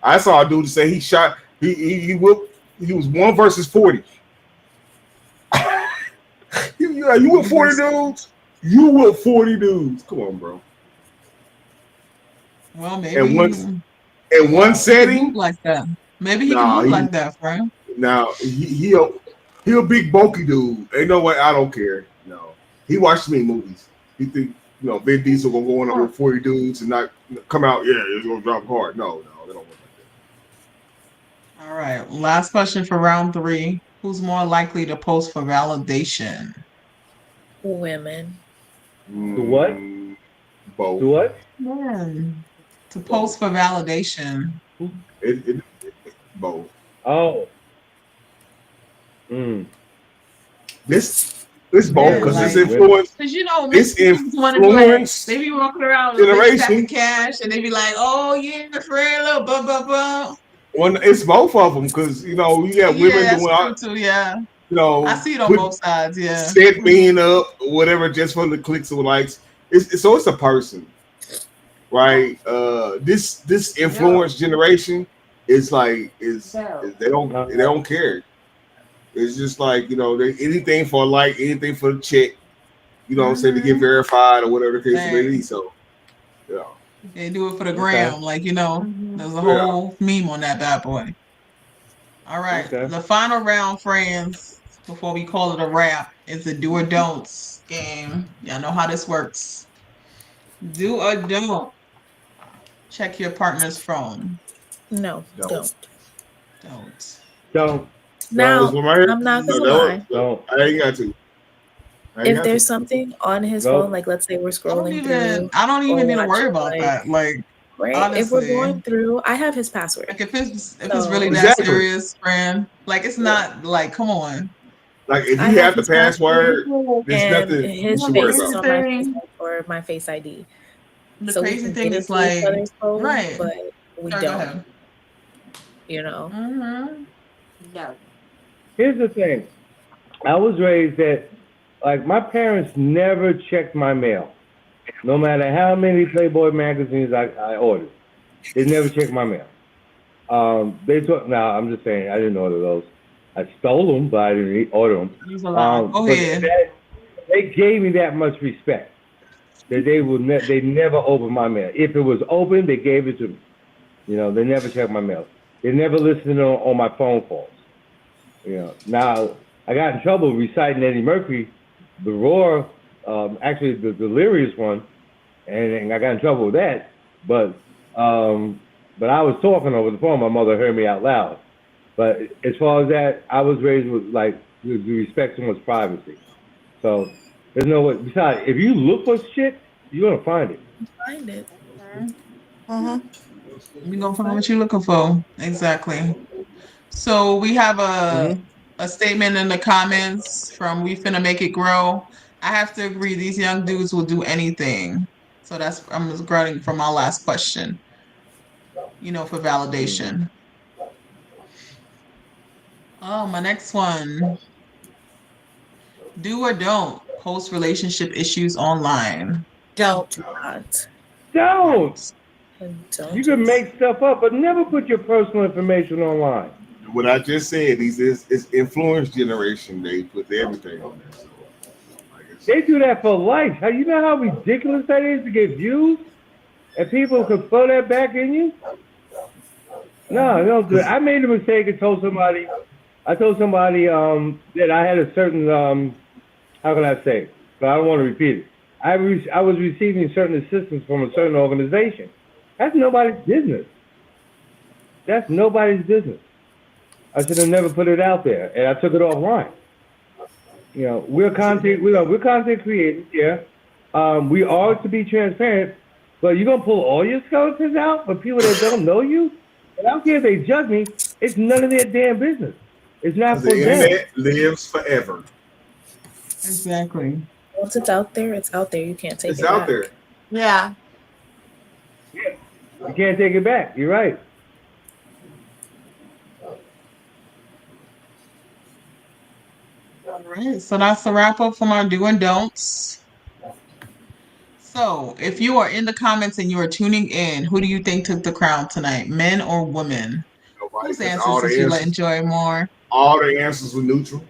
[SPEAKER 4] I saw a dude say he shot. He whipped. He was 1 versus 40. You with 40 dudes? You with 40 dudes? Come on, bro.
[SPEAKER 2] Well,
[SPEAKER 4] And
[SPEAKER 2] maybe
[SPEAKER 4] once in one
[SPEAKER 2] he can move
[SPEAKER 4] setting,
[SPEAKER 2] like that. Maybe he can
[SPEAKER 4] nah,
[SPEAKER 2] move like that, friend.
[SPEAKER 4] he a big bulky dude. Ain't no way. I don't care. No, he watched me movies. He think Vin Diesel gonna go on over 40 dudes and not come out. Yeah, it's gonna drop hard. No, they don't work like
[SPEAKER 2] All right. Last question for round 3. Who's more likely to post for validation?
[SPEAKER 3] Women.
[SPEAKER 4] that.
[SPEAKER 1] To what?
[SPEAKER 4] Both.
[SPEAKER 1] To what?
[SPEAKER 2] Men. To post for validation.
[SPEAKER 4] It both.
[SPEAKER 1] Oh. Mm.
[SPEAKER 4] This both
[SPEAKER 2] Yeah,
[SPEAKER 4] because
[SPEAKER 2] like-
[SPEAKER 4] this influence.
[SPEAKER 2] Because you know,
[SPEAKER 4] This
[SPEAKER 2] Mexicans want to be like,
[SPEAKER 4] influence
[SPEAKER 2] they be walking around with a big
[SPEAKER 4] generation.
[SPEAKER 2] stack of cash and they be like, oh yeah, friend, look, blah, blah, blah.
[SPEAKER 4] When it's both of them, because you got
[SPEAKER 2] Yeah,
[SPEAKER 4] women
[SPEAKER 2] that's
[SPEAKER 4] doing,
[SPEAKER 2] true too, yeah. I see it on
[SPEAKER 4] put
[SPEAKER 2] both sides, yeah.
[SPEAKER 4] set being up or whatever just for the clicks or likes. So it's a person, right? This influence generation is like they don't care. It's just like anything for a like, anything for the check. Say to get verified or whatever the case may be. So yeah.
[SPEAKER 2] They do it for the
[SPEAKER 1] Okay.
[SPEAKER 2] gram, like there's a whole meme on that bad boy. All right,
[SPEAKER 1] Okay.
[SPEAKER 2] the final round, friends, before we call it a wrap, is the do or don'ts game. Y'all know how this works. Do or don't check your partner's phone.
[SPEAKER 3] No,
[SPEAKER 4] No.
[SPEAKER 3] don't.
[SPEAKER 2] Don't.
[SPEAKER 1] Don't.
[SPEAKER 3] Now,
[SPEAKER 4] One right here?
[SPEAKER 3] I'm not gonna
[SPEAKER 4] No,
[SPEAKER 3] lie.
[SPEAKER 1] Don't.
[SPEAKER 4] I ain't got to.
[SPEAKER 3] If there's something on his
[SPEAKER 1] Nope.
[SPEAKER 3] phone, like let's say we're
[SPEAKER 2] I don't
[SPEAKER 3] scrolling
[SPEAKER 2] even
[SPEAKER 3] through,
[SPEAKER 2] I don't even
[SPEAKER 3] or
[SPEAKER 2] need to worry
[SPEAKER 3] watching,
[SPEAKER 2] about
[SPEAKER 3] like,
[SPEAKER 2] that. Like
[SPEAKER 3] right? If we're
[SPEAKER 2] honestly.
[SPEAKER 3] going through, I have his password.
[SPEAKER 2] if it's
[SPEAKER 3] So-
[SPEAKER 2] really that
[SPEAKER 4] Exactly.
[SPEAKER 2] serious, friend, like it's not like come on.
[SPEAKER 4] Like if
[SPEAKER 3] I
[SPEAKER 4] you have the
[SPEAKER 3] his password,
[SPEAKER 4] password, there's
[SPEAKER 3] and
[SPEAKER 4] nothing you
[SPEAKER 3] his
[SPEAKER 4] should worry
[SPEAKER 3] face is
[SPEAKER 4] about.
[SPEAKER 3] on my
[SPEAKER 2] Thing.
[SPEAKER 3] face or my face ID.
[SPEAKER 2] The
[SPEAKER 3] So we
[SPEAKER 2] crazy
[SPEAKER 3] can
[SPEAKER 2] thing
[SPEAKER 3] get
[SPEAKER 2] is
[SPEAKER 3] into each
[SPEAKER 2] like
[SPEAKER 3] other's phone,
[SPEAKER 2] right.
[SPEAKER 3] but we
[SPEAKER 2] Sorry, go
[SPEAKER 3] don't.
[SPEAKER 2] ahead.
[SPEAKER 3] You know.
[SPEAKER 2] Mm-hmm.
[SPEAKER 5] No.
[SPEAKER 1] Here's the thing. I was raised that, like, my parents never checked my mail. No matter how many Playboy magazines I ordered, they never checked my mail. They took. Now I'm just saying, I didn't order those. I stole them, but I didn't order them.
[SPEAKER 2] Use a lot. Go
[SPEAKER 1] But
[SPEAKER 2] ahead.
[SPEAKER 1] they gave me that much respect that they never opened my mail. If it was open, they gave it to me. They never checked my mail. They never listened on my phone calls. Now I got in trouble reciting Eddie Murphy, the Roar, actually the Delirious one, and I got in trouble with that. But I was talking over the phone. My mother heard me out loud. But as far as that, I was raised with like to respect someone's privacy. So there's no way. Besides, if you look for shit, you're gonna find it.
[SPEAKER 3] Find it.
[SPEAKER 2] You're gonna find what you're looking for. Exactly. So we have
[SPEAKER 1] Mhm.
[SPEAKER 2] a statement in the comments from We Finna Make It Grow. I have to agree, these young dudes will do anything. So I'm just grabbing from my last question. For validation. Oh, my next one. Do or don't post relationship issues online.
[SPEAKER 5] Don't.
[SPEAKER 3] Do not.
[SPEAKER 1] Don't.
[SPEAKER 3] Don't
[SPEAKER 1] You
[SPEAKER 3] do
[SPEAKER 1] can
[SPEAKER 3] that.
[SPEAKER 1] make stuff up, but never put your personal information online.
[SPEAKER 4] What I just said, these is influence generation. They put everything on there. So, I guess,
[SPEAKER 1] They do that for likes. How you know how ridiculous that is to get views, and people can throw that back in you? No, don't do it. I made a mistake and told somebody. I told somebody that I had a certain how can I say it? But I don't want to repeat it. I was receiving certain assistance from a certain organization. That's nobody's business. That's nobody's business. I should have never put it out there, and I took it offline. We're content creators, yeah. We are to be transparent, but you're gonna pull all your skeletons out for people that don't know you? And I don't care if they judge me. It's none of their damn business. It's not
[SPEAKER 4] because
[SPEAKER 1] for
[SPEAKER 4] the
[SPEAKER 1] them.
[SPEAKER 4] internet lives forever.
[SPEAKER 2] Exactly.
[SPEAKER 3] Once it's out there, it's out there. You can't take
[SPEAKER 4] It's
[SPEAKER 3] it
[SPEAKER 4] out
[SPEAKER 3] back.
[SPEAKER 4] there.
[SPEAKER 5] Yeah.
[SPEAKER 1] Yeah. You can't take it back. You're right.
[SPEAKER 2] All right. So that's the wrap up from our do and don'ts. So if you are in the comments and you are tuning in, who do you think took the crown tonight, men or women?
[SPEAKER 4] Nobody,
[SPEAKER 2] Whose
[SPEAKER 4] because
[SPEAKER 2] answers did you enjoy more?
[SPEAKER 4] all the answers were neutral.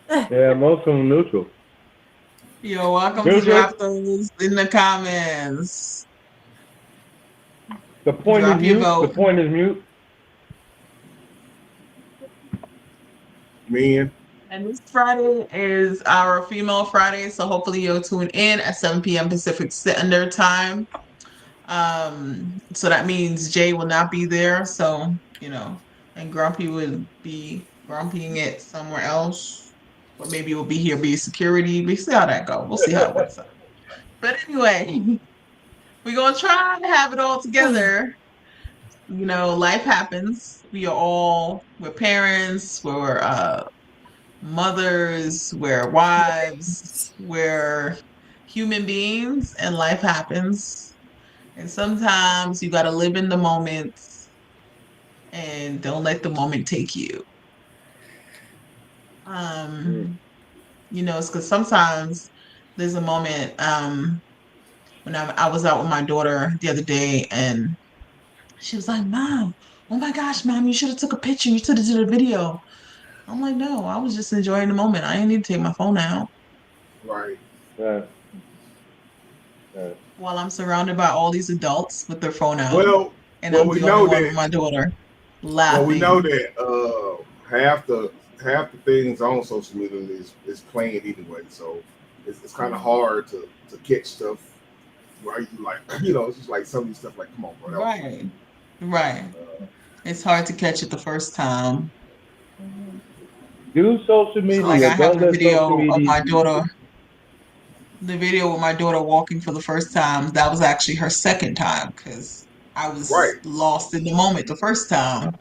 [SPEAKER 1] Yeah, most of them neutral.
[SPEAKER 2] You're welcome to
[SPEAKER 1] Neutral.
[SPEAKER 2] drop those in the comments.
[SPEAKER 1] The point is
[SPEAKER 2] Drop your
[SPEAKER 1] mute. The
[SPEAKER 2] vote.
[SPEAKER 1] point is mute.
[SPEAKER 4] Men,
[SPEAKER 2] And this Friday is our Female Friday, so hopefully you'll tune in at 7 p.m. Pacific Standard Time. So that means Jay will not be there, so and Grumpy would be grumpying it somewhere else, or maybe we'll be here, be security. We see how that goes. We'll see how it works out. But anyway, we're gonna try to have it all together. Life happens. We're parents, we're mothers, we're wives, we're human beings, and life happens. And sometimes you got to live in the moment and don't let the moment take you. It's because sometimes there's a moment when I was out with my daughter the other day, and she was like, "Mom, oh my gosh, Mom, you should have took a picture. You should have did a video." I'm like, "No, I was just enjoying the moment. I didn't need to take my phone out."
[SPEAKER 4] right?
[SPEAKER 1] Yeah.
[SPEAKER 2] While I'm surrounded by all these adults with their phone out,
[SPEAKER 4] Well,
[SPEAKER 2] and
[SPEAKER 4] well,
[SPEAKER 2] I'm
[SPEAKER 4] we
[SPEAKER 2] the only
[SPEAKER 4] know
[SPEAKER 2] one with
[SPEAKER 4] that.
[SPEAKER 2] my daughter
[SPEAKER 4] Well, we know
[SPEAKER 2] laughing.
[SPEAKER 4] that half the things on social media is playing anyway. So it's kind of hard to catch stuff. Right? Like it's just like some of these stuff. Like, come on, bro. That was funny.
[SPEAKER 2] Right. It's hard to catch it the first time.
[SPEAKER 1] Do social
[SPEAKER 2] So like
[SPEAKER 1] media.
[SPEAKER 2] I have
[SPEAKER 1] Don't let social media.
[SPEAKER 2] the video with my daughter walking for the first time. That was actually her second time because I
[SPEAKER 4] Right.
[SPEAKER 2] was lost in the moment the first time.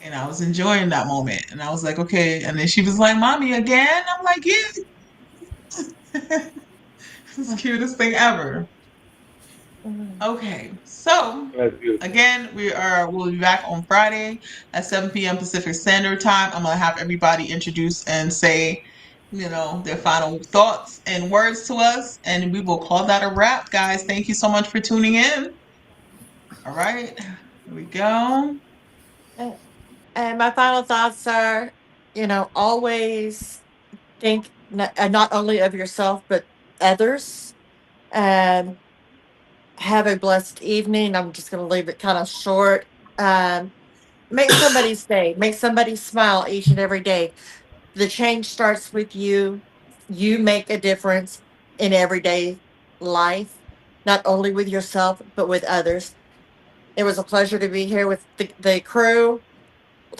[SPEAKER 2] And I was enjoying that moment. And I was like, okay. And then she was like, Mommy, again? I'm like, yeah. It's the cutest thing ever. Okay. So
[SPEAKER 1] That's beautiful.
[SPEAKER 2] again, we'll be back on Friday at 7 p.m. Pacific Standard Time. I'm gonna have everybody introduce and say, their final thoughts and words to us, and we will call that a wrap, guys. Thank you so much for tuning in. All right, here we go.
[SPEAKER 5] And my final thoughts are, always think not only of yourself, but others. And have a blessed evening. I'm just going to leave it kind of short. Make somebody's day, make somebody smile each and every day. The change starts with you. You make a difference in everyday life, not only with yourself, but with others. It was a pleasure to be here with the crew.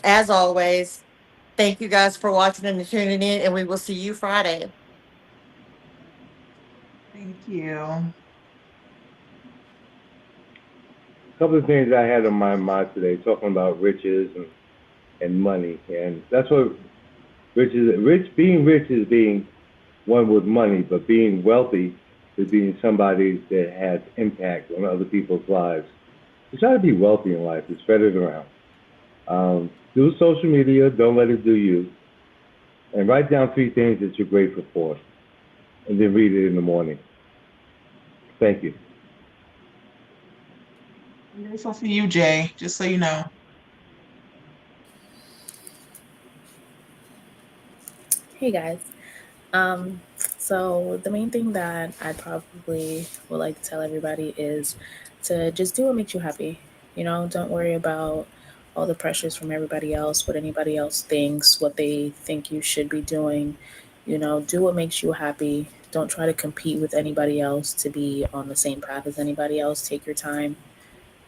[SPEAKER 5] As always, thank you guys for watching and tuning in, and we will see you Friday.
[SPEAKER 2] Thank you.
[SPEAKER 1] A couple of things I had on my mind today, talking about riches and money, and that's what being rich is being one with money, but being wealthy is being somebody that has impact on other people's lives. So try to be wealthy in life. Spread it around. Do social media, don't let it do you. And write down three things that you're grateful for. And then read it in the morning. Thank you.
[SPEAKER 2] I'm grateful for you, Jay, just so you know.
[SPEAKER 3] Hey guys. So the main thing that I probably would like to tell everybody is to just do what makes you happy. You know, don't worry about all the pressures from everybody else, what anybody else thinks, what they think you should be doing. You know, do what makes you happy. Don't try to compete with anybody else to be on the same path as anybody else. Take your time,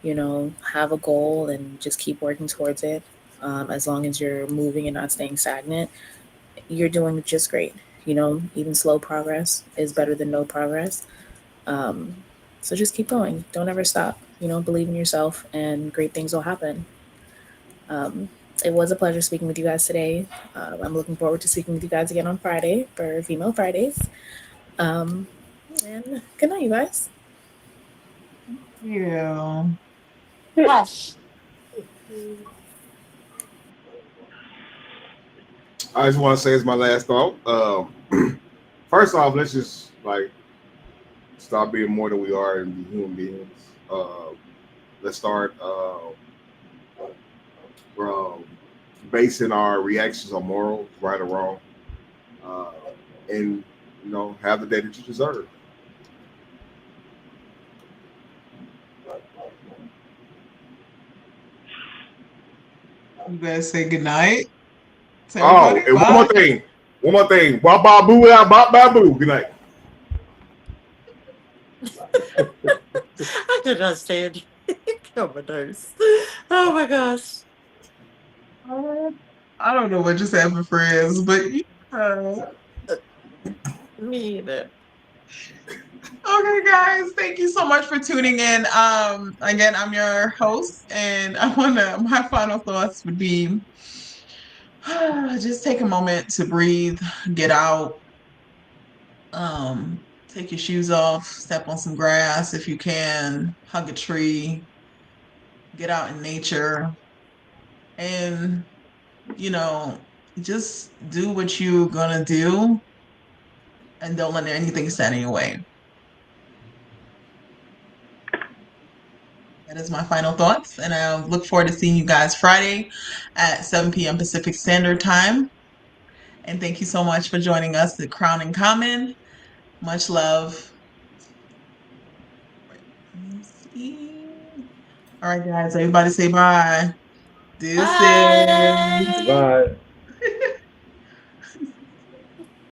[SPEAKER 3] you know, have a goal and just keep working towards it. As long as you're moving and not staying stagnant, you're doing just great. You know, even slow progress is better than no progress. Um, so just keep going. Don't ever stop. You know, believe in yourself, and great things will happen. Um, it was a pleasure speaking with you guys today. I'm looking forward to speaking with you guys again on Friday for Female Fridays. Um, and good night, you guys.
[SPEAKER 2] Yeah.
[SPEAKER 5] Hush.
[SPEAKER 4] I just want to say it's my last thought. First off, let's just like stop being more than we are and be human beings. Let's start um, basing our reactions on morals, right or wrong, uh, and have the day that you deserve.
[SPEAKER 2] You guys say good night to
[SPEAKER 4] Oh,
[SPEAKER 2] everybody.
[SPEAKER 4] and
[SPEAKER 2] Bye.
[SPEAKER 4] one more thing, ba ba boo, ba ba boo. Good night.
[SPEAKER 5] I could not stand you. Overdose. Oh my gosh.
[SPEAKER 2] I don't know what just happened, friends, but yeah.
[SPEAKER 5] Me either.
[SPEAKER 2] Okay, guys, thank you so much for tuning in. Again, I'm your host, and my final thoughts would be just take a moment to breathe, get out, take your shoes off, step on some grass if you can, hug a tree, get out in nature, and you know, just do what you're gonna do and don't let anything stand in your way. That is my final thoughts, and I look forward to seeing you guys Friday at 7 p.m. Pacific Standard Time. And thank you so much for joining us at Crown and Common. Much love. Let me see. All right, guys, everybody say bye. Deuces.
[SPEAKER 5] Bye.
[SPEAKER 1] Bye.